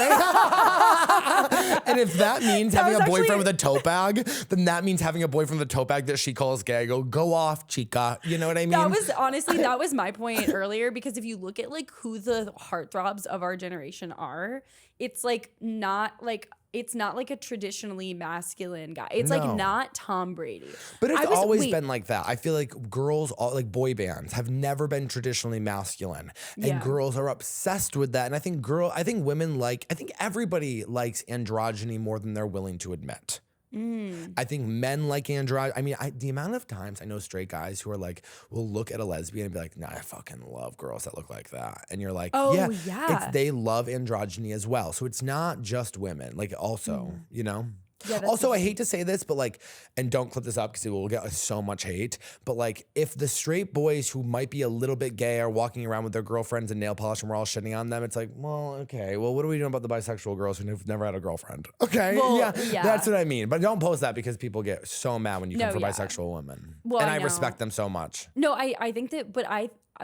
And if that means having a boyfriend with a tote bag, then that means having a boyfriend with a tote bag that she calls gay. Go off, chica. You know what I mean? That was my point earlier, because if you look at like who the heartthrobs of our generation are, it's like not like it's not like a traditionally masculine guy. It's like No. not Tom Brady. But it's always wait. been like that. I feel like girls, like boy bands, have never been traditionally masculine, and Yeah. girls are obsessed with that. And I think women I think everybody likes androgyny more than they're willing to admit. I think men like androgyny. I mean, the amount of times I know straight guys who are like, will look at a lesbian and be like, "Nah, I fucking love girls that look like that," and you're like, Oh, "Yeah, yeah. they love androgyny as well." So it's not just women. Like, also, you know. Yeah, that's Also, I hate to say this, but like, and don't clip this up because it will get so much hate. But like, if the straight boys who might be a little bit gay are walking around with their girlfriends and nail polish and we're all shitting on them, it's like, well, okay, well, what are we doing about the bisexual girls who've never had a girlfriend? Okay, Well, yeah, yeah. that's what I mean. But don't post that because people get so mad when you come No, for yeah. bisexual women. Well, and I I know. respect them so much. No, I think that, but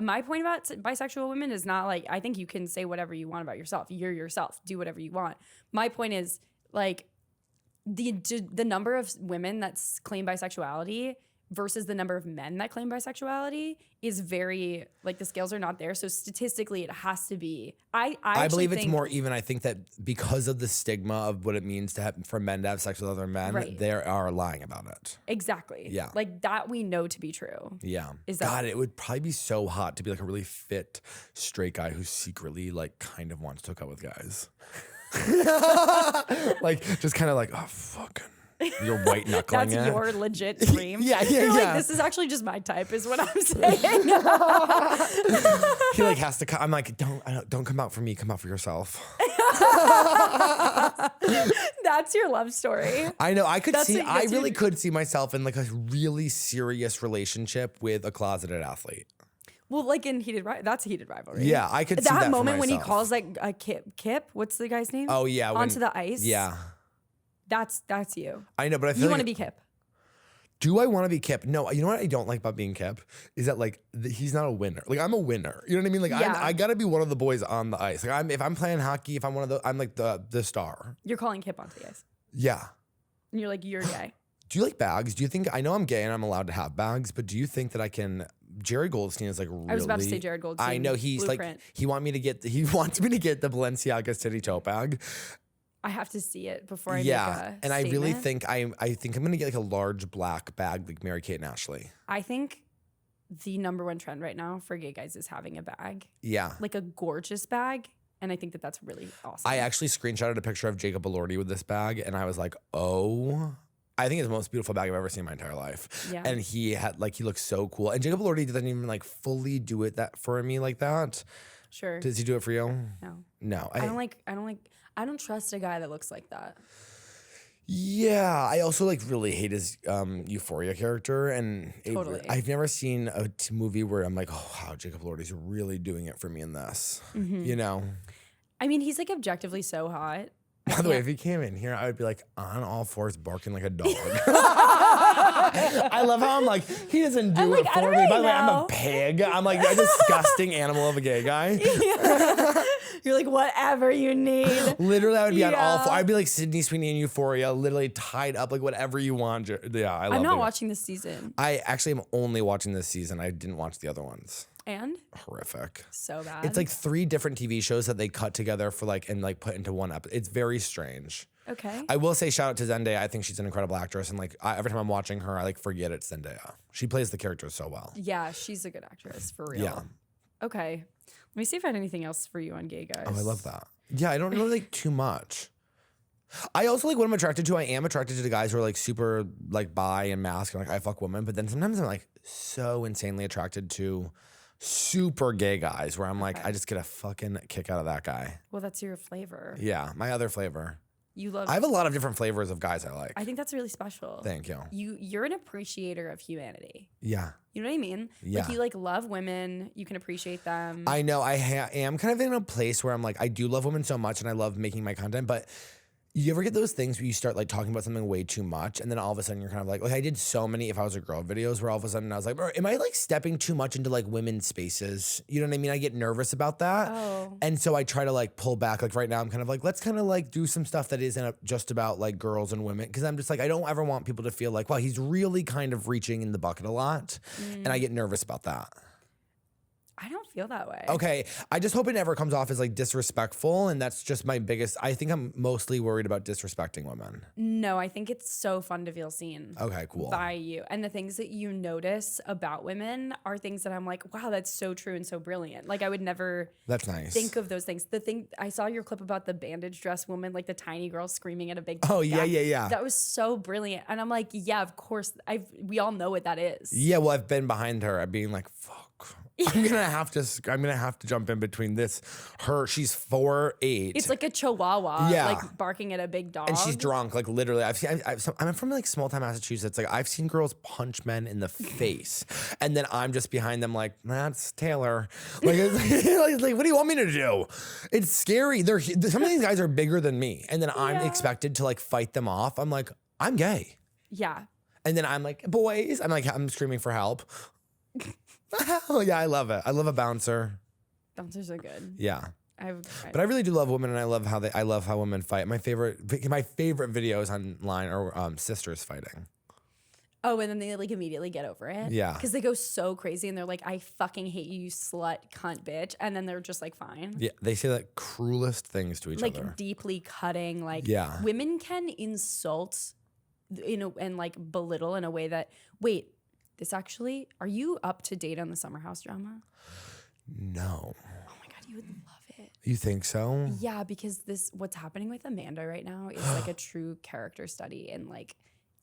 my point about bisexual women is not like, I think you can say whatever you want about yourself. You're yourself. Do whatever you want. My point is like the number of women that claim bisexuality versus the number of men that claim bisexuality is very, like, the scales are not there. So statistically, it has to be. I believe it's think, more even. I think that because of the stigma of what it means for men to have sex with other men, Right. they are lying about it. Exactly. Yeah. Like that we know to be true. Yeah. Is that- God, it would probably be so hot to be like a really fit straight guy who secretly like kind of wants to hook up with guys. Like just kind of like, oh fucking, you're white knuckling That's it. your legit dream. Yeah, You're like, yeah. this is actually just my type, is what I'm saying. He like has to come. I'm like, don't come out for me. Come out for yourself. That's your love story. I know. I That's really your- could see myself in like a really serious relationship with a closeted athlete. Well, like in that's heated rivalry. Yeah, I could see that that for moment when he myself. calls like a Kip. What's the guy's name? Oh yeah, onto the ice. Yeah, That's you. I know, but I feel You like want to be Kip. Do I want to be Kip? No. You know what I don't like about being Kip is that like he's not a winner. Like I'm a winner. You know what I mean? Like Yeah. I gotta be one of the boys on the ice. Like if I'm playing hockey, if I'm one of the, I'm like the star. You're calling Kip onto the ice. Yeah. And you're like, you're gay. Do you like bags? Do you think I know I'm gay and I'm allowed to have bags, but do you think that I can? Jerry Goldstein is like really. I was about to say Jared Goldstein. I know he's Blueprint. like he wants me to get the Balenciaga City tote bag. I have to see it before I make Yeah, a and I really statement. think I think I'm gonna get like a large black bag like Mary Kate and Ashley. I think the number one trend right now for gay guys is having a bag, Yeah. like a gorgeous bag, and I think that that's really awesome. I actually screenshotted a picture of Jacob Elordi with this bag, and I was like, oh, I think it's the most beautiful bag I've ever seen in my entire life. Yeah. And he looks so cool. And Jacob Elordi doesn't even like fully do it that for me like that. Sure. Does he do it for you? No. No. I don't trust a guy that looks like that. Yeah, I also like really hate his Euphoria character, and Totally. I've never seen a movie where I'm like, oh wow, Jacob Elordi's really doing it for me in this. Mm-hmm. You know. I mean, he's like objectively so hot. By the way, if he came in here, I would be like on all fours barking like a dog. I love how I'm like, he doesn't do I'm it like, I for don't me. really By the way, I'm a know. pig. I'm like a disgusting animal of a gay guy. You're like, whatever you need. Literally, I would be on all Yeah. fours. I'd be like Sydney Sweeney in Euphoria, literally tied up like whatever you want. Yeah, I love it. I'm not watching this season. I actually am only watching this season. I didn't watch the other ones. And Horrific. so bad. It's like 3 different TV shows that they cut together for like and like put into one episode. It's very strange. okay. I will say shout out to Zendaya. I think she's an incredible actress, and like every time I'm watching her, I like forget it's Zendaya. She plays the character so well. Yeah, she's a good actress for real. Yeah. Okay. Let me see if I had anything else for you on gay guys. Oh, I love that. Yeah, I don't know like too much. I also like what I'm attracted to. I am attracted to the guys who are like super like bi and masc and like I fuck women, but then sometimes I'm like so insanely attracted to super gay guys where I'm like, Okay. I just get a fucking kick out of that guy. Well, that's your flavor. Yeah, my other flavor. You love. I have a lot of different flavors of guys I like. I think that's really special. Thank you. You're an appreciator of humanity. Yeah. You know what I mean? Yeah. Like you like love women. You can appreciate them. I know I am kind of in a place where I'm like, I do love women so much and I love making my content, but you ever get those things where you start like talking about something way too much and then all of a sudden you're kind of like I did so many If I Was a Girl videos where all of a sudden I was like, am I like stepping too much into like women's spaces? You know what I mean? I get nervous about that. Oh. And so I try to like pull back. Like right now I'm kind of like, let's kind of like do some stuff that isn't just about like girls and women. Cause I'm just like, I don't ever want people to feel like, wow, he's really kind of reaching in the bucket a lot. And I get nervous about that. I don't feel that way. Okay, I just hope it never comes off as like disrespectful, and that's just my biggest. I think I'm mostly worried about disrespecting women. No, I think it's so fun to feel seen. Okay, cool. By you. And the things that you notice about women are things that I'm like, wow, that's so true and so brilliant. Like I would never That's nice. think of those things. The thing I saw your clip about the bandage dress woman, like the tiny girl screaming at a big Oh, gap. yeah. That was so brilliant. And I'm like, yeah, of course. We all know what that is. Yeah, well, I've been behind her. I'm being like, fuck. I'm gonna have to jump in between this. She's 4'8". It's like a chihuahua, Yeah. like barking at a big dog. And she's drunk, like literally. I'm from like small town Massachusetts. Like I've seen girls punch men in the face, and then I'm just behind them, like that's Taylor. Like, like what do you want me to do? It's scary. Some of these guys are bigger than me, and then I'm expected to like fight them off. I'm like, I'm gay. Yeah. And then I'm like, boys. I'm screaming for help. Oh yeah, I love it. I love a bouncer. Bouncers are good. Yeah. But I really do love women, and I love how women fight. My favorite videos online are sisters fighting. Oh, and then they like immediately get over it. Yeah. Because they go so crazy and they're like, I fucking hate you, you slut, cunt, bitch. And then they're just like, fine. Yeah, they say the cruelest things to each other. Like deeply cutting. Like Yeah. women can insult and like belittle in a way that, wait, are you up to date on the Summer House drama? No. Oh my God, you would love it. You think so? Yeah, because what's happening with Amanda right now is like a true character study in like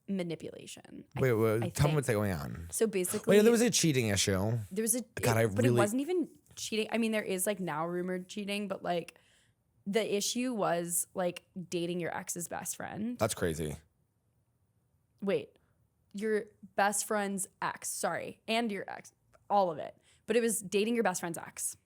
manipulation. Wait, tell me think. what's going on. So basically, Wait, there was a cheating issue. there was God, it wasn't even cheating. I mean, there is like now rumored cheating, but like the issue was like dating your ex's best friend. That's crazy. Wait, your best friend's ex, sorry, and your ex, all of it. But it was dating your best friend's ex.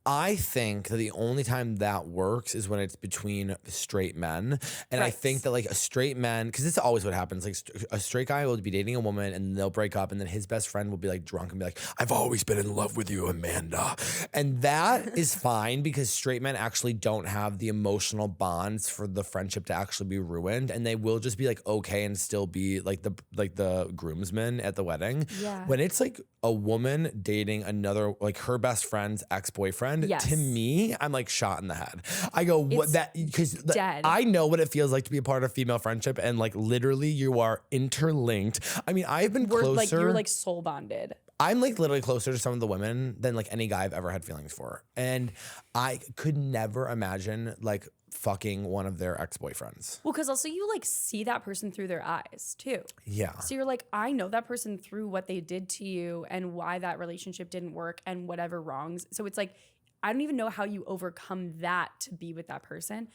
I think that the only time that works is when it's between straight men. And I Right. think that like a straight man, because this is always what happens, like a straight guy will be dating a woman and they'll break up, and then his best friend will be like drunk and be like, I've always been in love with you, Amanda. And that is fine because straight men actually don't have the emotional bonds for the friendship to actually be ruined. And they will just be like okay and still be like the groomsmen at the wedding. Yeah. When it's like a woman dating another, like her best friend's ex-boyfriend, Yes. to me, I'm like shot in the head. I go, what that, because dead. I know what it feels like to be a part of female friendship, and like literally you are interlinked. I mean, I've been closer. Like you're like soul bonded. I'm like literally closer to some of the women than like any guy I've ever had feelings for. And I could never imagine like fucking one of their ex-boyfriends. Well, because also you like see that person through their eyes too. Yeah. So you're like, I know that person through what they did to you and why that relationship didn't work and whatever wrongs. So it's like, I don't even know how you overcome that to be with that person.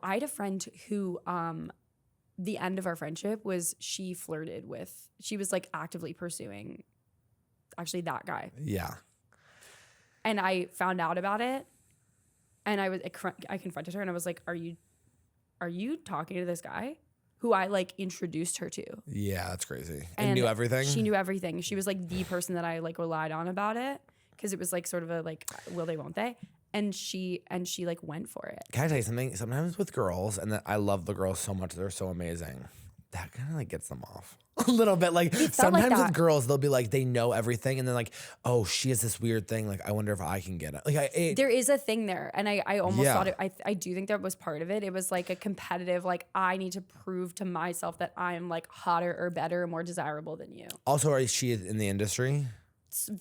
I had a friend who, the end of our friendship was she was like actively pursuing actually that guy. Yeah. And I found out about it, and I confronted her and I was like, are you talking to this guy who I like introduced her to? Yeah, that's crazy. And knew everything? She knew everything. She was like the person that I like relied on about it, because it was like sort of a like, will they, won't they? And she like went for it. Can I tell you something? Sometimes with girls, and I love the girls so much, they're so amazing, that kind of like gets them off a little bit. Like sometimes with girls, they'll be like, they know everything, and then like, oh, she has this weird thing. Like, I wonder if I can get it. Like, there is a thing there, and I almost thought it. I do think that was part of it. It was like a competitive, like I need to prove to myself that I'm like hotter or better or more desirable than you. Also, is she in the industry?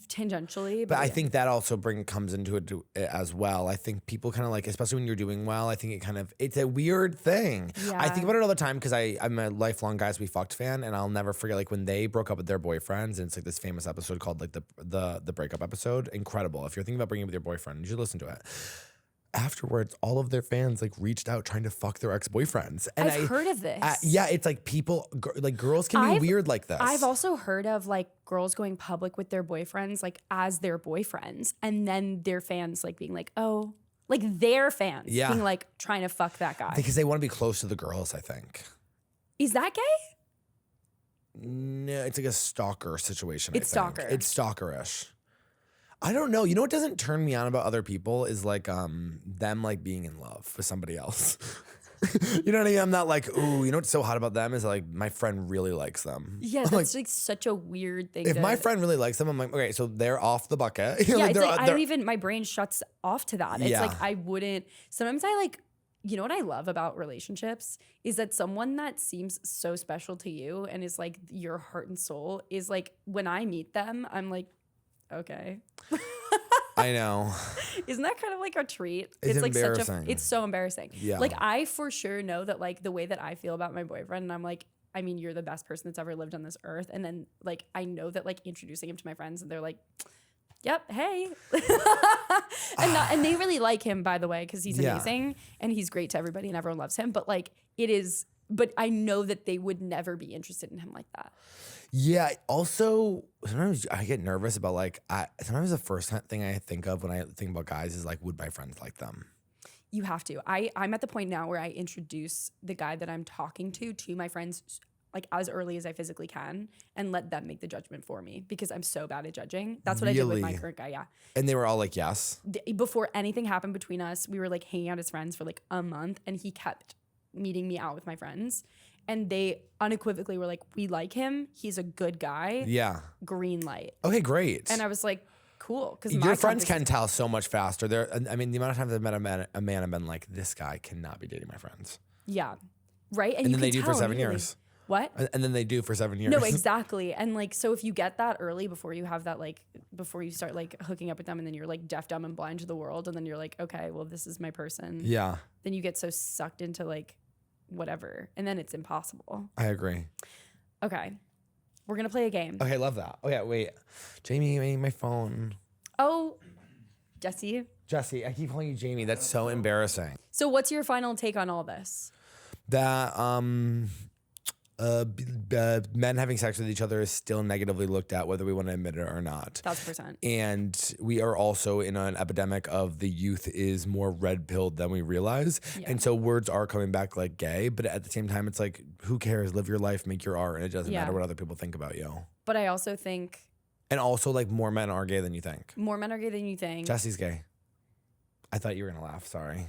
Tangentially, But I think that also comes into it as well. I think people kind of like, especially when you're doing well, I think it's a weird thing. Yeah. I think about it all the time because I'm a lifelong Guys We Fucked fan, and I'll never forget like when they broke up with their boyfriends, and it's like this famous episode called like the breakup episode. Incredible. If you're thinking about breaking up with your boyfriend, you should listen to it. Afterwards, all of their fans like reached out trying to fuck their ex-boyfriends. And I've heard of this. Yeah, it's like people, like girls can be weird like this. I've also heard of like girls going public with their boyfriends, like as their boyfriends, and then their fans like being like, oh, like their fans being like trying to fuck that guy. Because they want to be close to the girls, I think. Is that gay? No, it's like a stalker situation. It's stalker. It's stalkerish. I don't know. You know what doesn't turn me on about other people is like them like being in love with somebody else. You know what I mean? I'm not like, ooh, you know what's so hot about them is like my friend really likes them. Yeah, that's like such a weird thing. If my friend really likes them, I'm like, okay, so they're off the bucket. Yeah, it's like I don't even, my brain shuts off to that. It's Yeah. like I wouldn't, sometimes I like, you know what I love about relationships is that someone that seems so special to you and is like your heart and soul is like, when I meet them, I'm like, okay. I know. Isn't that kind of like a treat? It's like embarrassing. it's so embarrassing. Yeah. Like I for sure know that like the way that I feel about my boyfriend, and I'm like, I mean, you're the best person that's ever lived on this earth. And then like, I know that like introducing him to my friends and they're like, yep, hey. and they really like him, by the way, because he's amazing and he's great to everybody and everyone loves him. But like but I know that they would never be interested in him like that. Yeah. Also, sometimes I get nervous about like, sometimes the first thing I think of when I think about guys is like, would my friends like them? You have to. I'm at the point now where I introduce the guy that I'm talking to my friends like as early as I physically can and let them make the judgment for me because I'm so bad at judging. That's what I did with my current guy. Yeah. And they were all like, yes. Before anything happened between us, we were like hanging out as friends for like a month and he kept meeting me out with my friends. And they unequivocally were like, we like him. He's a good guy. Yeah. Green light. Okay, great. And I was like, cool. Because your friends can tell so much faster. I mean, the amount of times I've met a man and been like, this guy cannot be dating my friends. Yeah. Right. And then they do for 7 years. What? And then they do for 7 years. No, exactly. And like, so if you get that early before you have that, like, before you start like hooking up with them and then you're like deaf, dumb, and blind to the world. And then you're like, okay, well, this is my person. Yeah. Then you get so sucked into like whatever. And then it's impossible. I agree. Okay. We're going to play a game. Okay, love that. Okay, wait. Jamie, my phone. Oh, Jesse, I keep calling you Jamie. That's so embarrassing. So what's your final take on all this? That men having sex with each other is still negatively looked at, whether we want to admit it or not. 1,000%. And we are also in an epidemic of the youth is more red-pilled than we realize. Yeah. And so words are coming back like gay, but at the same time, it's like, who cares? Live your life, make your art, and it doesn't matter what other people think about you. But I also think... And also, like, more men are gay than you think. More men are gay than you think. Jesse's gay. I thought you were going to laugh. Sorry.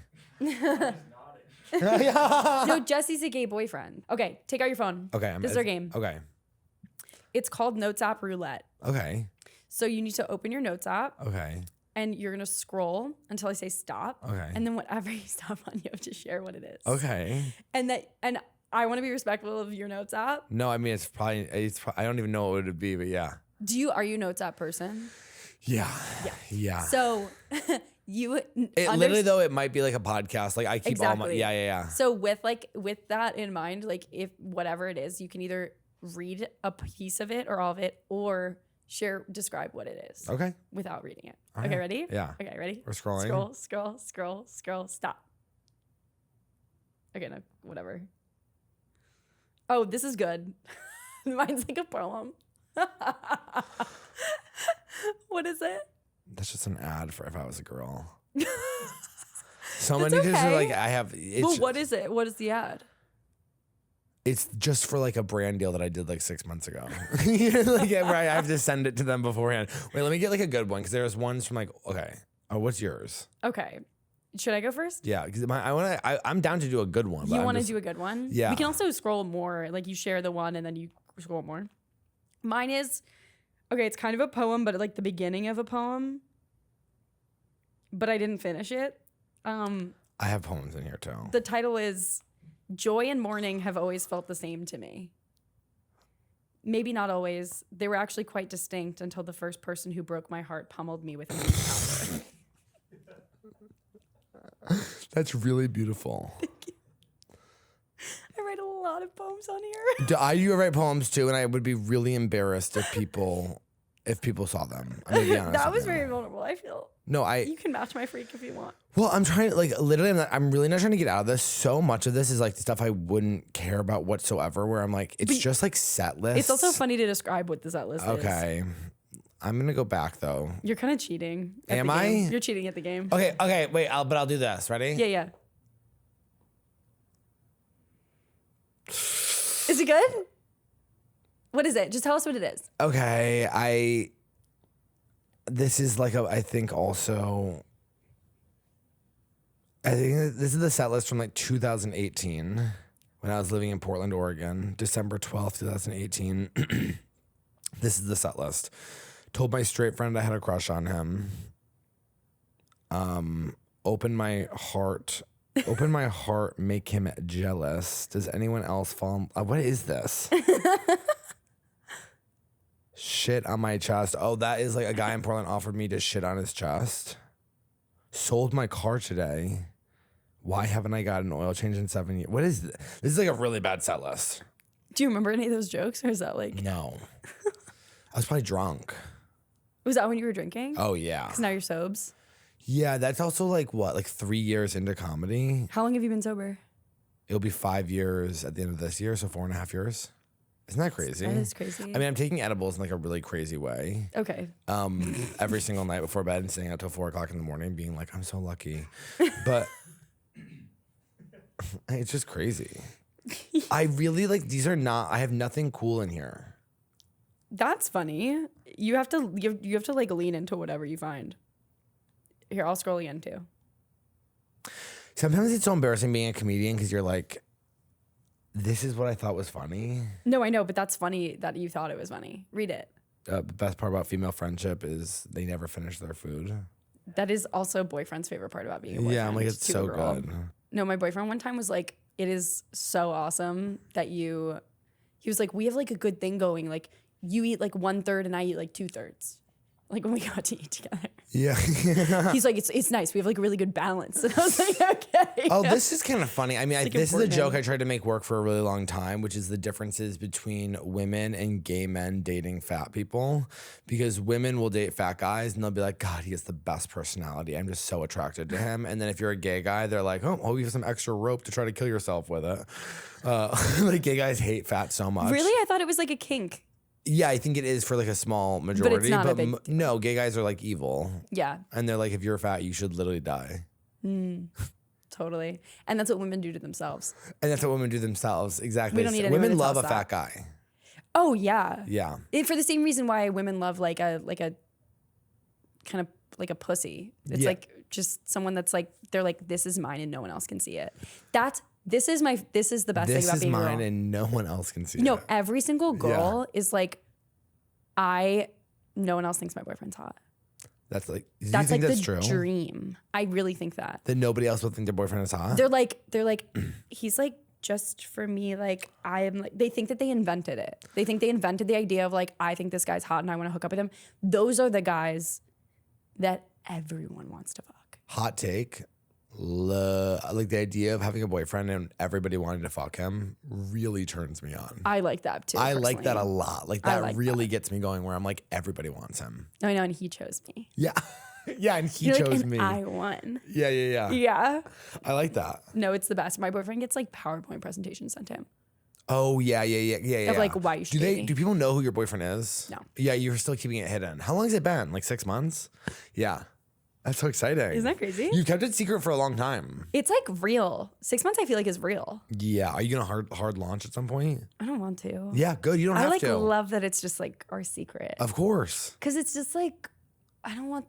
No, Jesse's a gay boyfriend. Okay, take out your phone. Okay. This is our game. Okay. It's called Notes app Roulette. Okay. So you need to open your Notes app. Okay. And you're going to scroll until I say stop. Okay. And then whatever you stop on, you have to share what it is. Okay. And I want to be respectful of your Notes app. No, I mean, it's probably, I don't even know what it would be, but yeah. Are you a Notes app person? Yeah. Yeah. So literally though, it might be like a podcast. Like I keep all my, yeah. So with that in mind, like if whatever it is, you can either read a piece of it or all of it or describe what it is. Okay. Without reading it. All okay, right. ready? Yeah. Okay, ready? We're scrolling. Scroll, stop. Okay, no, whatever. Oh, this is good. Mine's like a poem. What is it? That's just an ad for if I was a girl. So many things are like I have. Well, what is it? What is the ad? It's just for like a brand deal that I did like 6 months ago. Like where I have to send it to them beforehand. Wait, let me get like a good one because there's ones from like what's yours? Okay, should I go first? Yeah, because I'm down to do a good one. You want to do a good one? Yeah. We can also scroll more. Like you share the one and then you scroll more. Mine is it's kind of a poem, but like the beginning of a poem. But I didn't finish it. I have poems in here too. The title is "Joy and Mourning Have Always Felt the Same to Me." Maybe not always. They were actually quite distinct until the first person who broke my heart pummeled me with his power. That's really beautiful. I write a lot of poems on here. I write poems too, and I would be really embarrassed if people saw them. I'm gonna be honest. That was very vulnerable, I feel. No, you can match my freak if you want. Well, I'm trying to literally. I'm really not trying to get out of this. So much of this is like stuff I wouldn't care about whatsoever. Where I'm like, it's just like set lists. It's also funny to describe what the set list is. Okay, I'm gonna go back though. You're kind of cheating. Am I? You're cheating at the game. Okay. Wait, I'll do this. Ready? Yeah. Is it good? What is it? Just tell us what it is. Okay, this is like I think also I think this is the set list from like 2018 when I was living in Portland, Oregon, December 12th, 2018. This is the set list. Told my straight friend I had a crush on him. Open my heart, make him jealous. Does anyone else fall? What is this? Shit on my chest. Oh, that is like a guy in Portland offered me to shit on his chest. Sold my car today. Why haven't I got an oil change in 7 years? What is this? This is like a really bad set list. Do you remember any of those jokes, or is that like? No. I was probably drunk. Was that when you were drinking? Oh, yeah. Because now you're sobs. Yeah, that's also like what? Like 3 years into comedy? How long have you been sober? It'll be 5 years at the end of this year, so 4.5 years. Isn't that crazy? That is crazy. I mean, I'm taking edibles in like a really crazy way. Okay. Every single night before bed and staying up till 4 o'clock in the morning, being like, I'm so lucky. But it's just crazy. I really like, I have nothing cool in here. That's funny. You have to like lean into whatever you find. Here, I'll scroll again too. Sometimes it's so embarrassing being a comedian because you're like, this is what I thought was funny. No, I know, but that's funny that you thought it was funny. Read it. The best part about female friendship is they never finish their food. That is also boyfriend's favorite part about being a boyfriend. Yeah, I'm like, it's to a so girl. good. No, my boyfriend one time was like, it is so awesome that he was like, we have like a good thing going. Like you eat like 1/3 and I eat like 2/3. Like when we got to eat together. Yeah. He's like, it's nice. We have like a really good balance. And I was like, okay. Oh, this is kind of funny. I mean, like this is a important. joke I tried to make work for a really long time, which is the differences between women and gay men dating fat people. Because women will date fat guys and they'll be like, God, he has the best personality. I'm just so attracted to him. And then if you're a gay guy, they're like, oh, you have some extra rope to try to kill yourself with it. Like gay guys hate fat so much. Really? I thought it was like a kink. Yeah, I think it is for like a small majority. But it's not a big... No, gay guys are like evil. Yeah. And they're like, if you're fat, you should literally die. Totally. And that's what women do to themselves. And that's what women do themselves. Exactly. We don't need anyone women to tell love us a that. fat guy. Oh yeah. Yeah. For the same reason why women love like a kind of like a pussy. It's like just someone that's like, they're like, this is mine and no one else can see it. This is the best thing about being a girl. This is mine and no one else can see it. No, every single girl is like, no one else thinks my boyfriend's hot. That's like, do That's you think like that's the true? dream. I really think that. That nobody else will think their boyfriend is hot? They're like, he's like just for me, like I am like, they think that they invented it. They think they invented the idea of like, I think this guy's hot and I want to hook up with him. Those are the guys that everyone wants to fuck. Hot take. Like the idea of having a boyfriend and everybody wanting to fuck him really turns me on. I like that too. I like personally. that a lot. Like that like really gets me going where I'm like, everybody wants him. I know, and he chose me. Yeah. Yeah, and he You're chose like, and me. I won. Yeah. Yeah. I like that. No, it's the best. My boyfriend gets like PowerPoint presentations sent to him. Oh, yeah. Of like why you should date me. Do people know who your boyfriend is? No. Yeah, you're still keeping it hidden. How long has it been? Like 6 months? Yeah. That's so exciting. Isn't that crazy? You've kept it secret for a long time. It's like real. 6 months I feel like is real. Yeah. Are you gonna hard launch at some point? I don't want to. Yeah, good. You don't have to. I love that it's just like our secret. Of course. Cause it's just like I don't want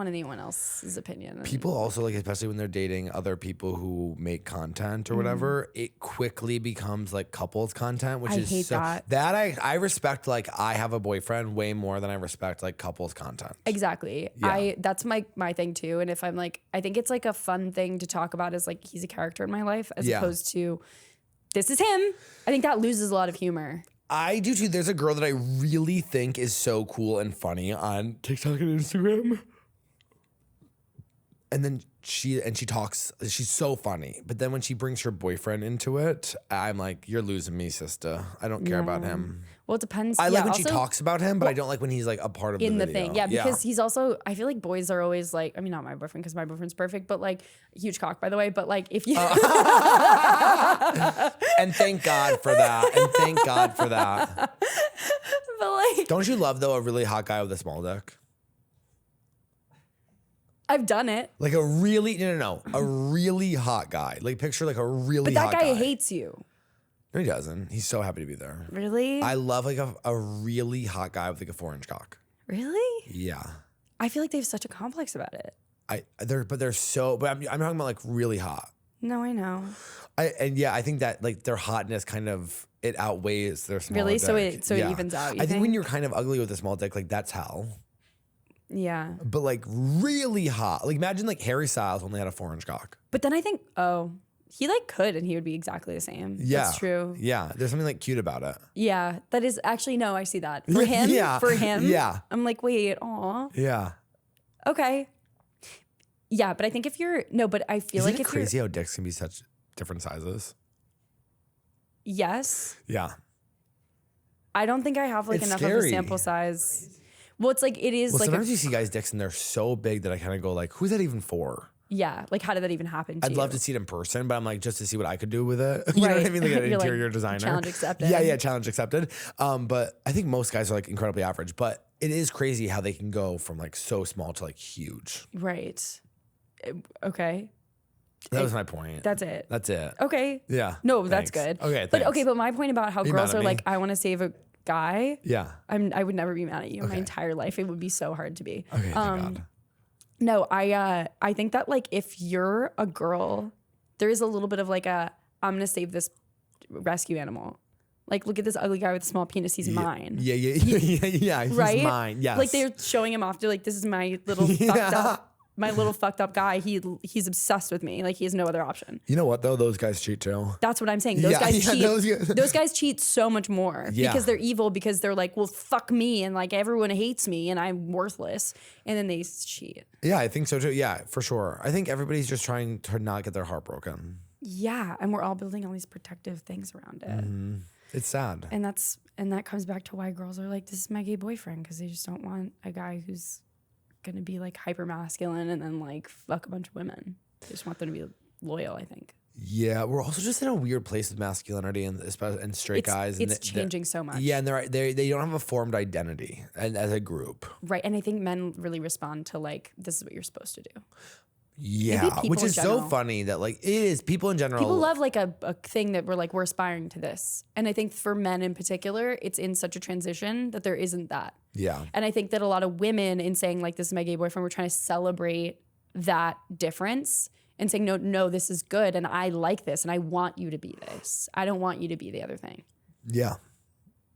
anyone else's opinion. People also like, especially when they're dating other people who make content or whatever, it quickly becomes like couples content, which I is hate so, that. I respect like I have a boyfriend way more than I respect like couples content. Exactly. Yeah. That's my thing too. And if I'm like, I think it's like a fun thing to talk about as like he's a character in my life as opposed to this is him. I think that loses a lot of humor. I do too. There's a girl that I really think is so cool and funny on TikTok and Instagram. And then she talks, she's so funny. But then when she brings her boyfriend into it, I'm like, you're losing me, sister. I don't care about him. Well, it depends. I like when also, she talks about him, but I don't like when he's like a part of in the the video. thing. Yeah, because he's also, I feel like boys are always like, I mean, not my boyfriend because my boyfriend's perfect, but like huge cock, by the way. But like if you. And thank God for that. But like. Don't you love though a really hot guy with a small dick? I've done it. Like a really, a really hot guy. Like picture like a really hot guy. But that guy hates you. No, he doesn't. He's so happy to be there. Really? I love like a really hot guy with like a 4-inch cock. Really? Yeah. I feel like they have such a complex about it. they're so, but I'm talking about like really hot. No, I know. I think that like their hotness kind of, it outweighs their small Really? dick. So it evens out, I think when you're kind of ugly with a small dick, like that's hell. Yeah. But like really hot. Like imagine like Harry Styles only had a 4-inch cock. But then I think, he like could and he would be exactly the same. Yeah. That's true. Yeah. There's something like cute about it. Yeah. That is actually, no, I see that. For him, Yeah. I'm like, wait, aw. Yeah. Okay. Yeah, but I think but I feel Isn't like it crazy how dicks can be such different sizes? Yes. Yeah. I don't think I have like It's enough scary. of a sample size. Well, it's like, it is Well, like, sometimes you see guys' dicks and they're so big that I kind of go like, who's that even for? yeah, like how did that even happen to I'd you? love to see it in person, but I'm like, just to see what I could do with it. You know what I mean? Like an You're like, interior designer. challenge accepted. Yeah, challenge accepted. But I think most guys are like incredibly average, but it is crazy how they can go from like so small to like huge. Right. Okay. That was my point. That's it. That's it. Okay. Yeah. No, that's Thanks. good. Okay, But thanks. but my point about how you girls mad at are me? like, I want to save a guy. Yeah. I would never be mad at you my Okay. entire life. It would be so hard to be. Okay, thank God. No, I think that like if you're a girl, there is a little bit of like I'm gonna save this rescue animal. Like, look at this ugly guy with a small penis. He's mine. Yeah. He's Right? mine. Yes. Like they're showing him off. They're like, this is my little fucked up guy. He's obsessed with me. Like he has no other option. You know what though? Those guys cheat too. That's what I'm saying. Those guys cheat. Those Guys cheat so much more because they're evil, because they're like, well, fuck me, and like everyone hates me and I'm worthless, and then they cheat. Yeah, I think so too. Yeah, for sure. I think everybody's just trying to not get their heart broken. Yeah, and we're all building all these protective things around it. Mm-hmm. It's sad. And that comes back to why girls are like, this is my gay boyfriend, because they just don't want a guy who's gonna be like hyper masculine and then like fuck a bunch of women. They just want them to be loyal, I think. Yeah, we're also just in a weird place with masculinity and straight guys. And it's changing so much. Yeah, and they don't have a formed identity as a group. Right, and I think men really respond to like, this is what you're supposed to do. Yeah, which is so funny that like it is people in general. People love like a thing that we're aspiring to this. And I think for men in particular, it's in such a transition that there isn't that. Yeah. And I think that a lot of women in saying like, this is my gay boyfriend, we're trying to celebrate that difference and saying, no, this is good. And I like this and I want you to be this. I don't want you to be the other thing. Yeah.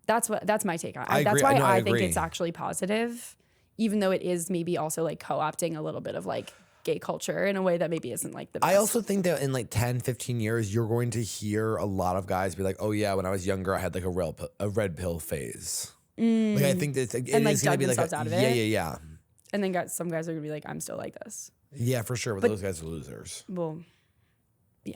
That's my take on it. I That's agree. why No, I I think agree. it's actually positive, even though it is maybe also like co-opting a little bit of like gay culture in a way that maybe isn't like the best. I also think that in like 10, 15 years, you're going to hear a lot of guys be like, oh yeah, when I was younger, I had like a red pill phase. Like I think that it and like is going dug to be like themselves out of it. Yeah. And then some guys are gonna be like, I'm still like this. Yeah, for sure. But those guys are losers. Well, yeah.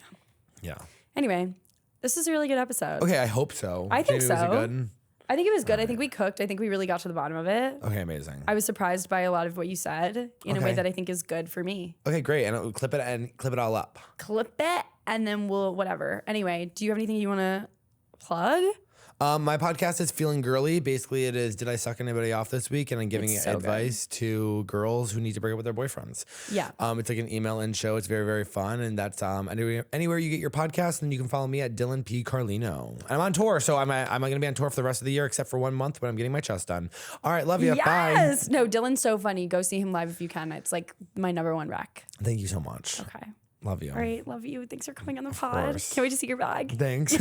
Yeah. Anyway, this is a really good episode. Okay, I hope so. I think Jamie, was it so. good? I think it was good. I think we cooked. I think we really got to the bottom of it. Okay, amazing. I was surprised by a lot of what you said in a way Okay. that I think is good for me. Okay, great. And I'll clip it all up. Clip it and then we'll whatever. Anyway, do you have anything you want to plug? My podcast is Feeling Girly. Basically, it is, did I suck anybody off this week? And I'm giving It's so advice to girls who need to break up with their boyfriends. Yeah. It's like an email-in show. It's very, very fun. And that's anywhere you get your podcast. And you can follow me at Dylan P. Carlino. And I'm on tour. So I'm going to be on tour for the rest of the year, except for 1 month when I'm getting my chest done. All right, love you. Bye. Yes. No, Dylan's so funny. Go see him live if you can. It's like my #1 rec. Thank you so much. Okay. Love you. All right. Love you. Thanks for coming on the pod. course. Can't wait to see your bag. Thanks.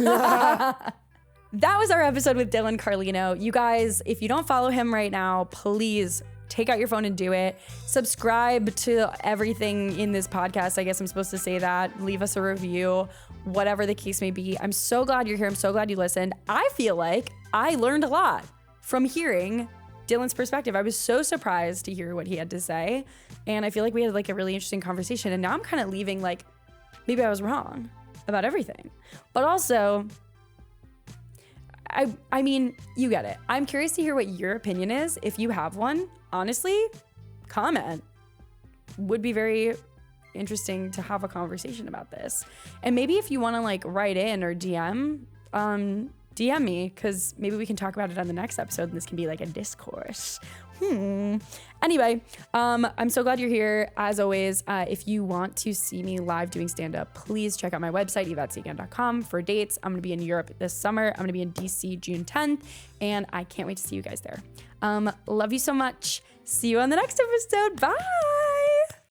That was our episode with Dylan Carlino. You guys, if you don't follow him right now, please take out your phone and do it. Subscribe to everything in this podcast. I guess I'm supposed to say that. Leave us a review, whatever the case may be. I'm so glad you're here. I'm so glad you listened. I feel like I learned a lot from hearing Dylan's perspective. I was so surprised to hear what he had to say. And I feel like we had like a really interesting conversation. And now I'm kind of leaving like, maybe I was wrong about everything. But also, I mean, you get it. I'm curious to hear what your opinion is. If you have one, honestly, comment. Would be very interesting to have a conversation about this. And maybe if you want to like write in or DM me, because maybe we can talk about it on the next episode and this can be like a discourse. Anyway, I'm so glad you're here. As always, if you want to see me live doing stand-up, please check out my website, yvettesegan.com, for dates. I'm going to be in Europe this summer. I'm going to be in DC June 10th, and I can't wait to see you guys there. Love you so much. See you on the next episode. Bye.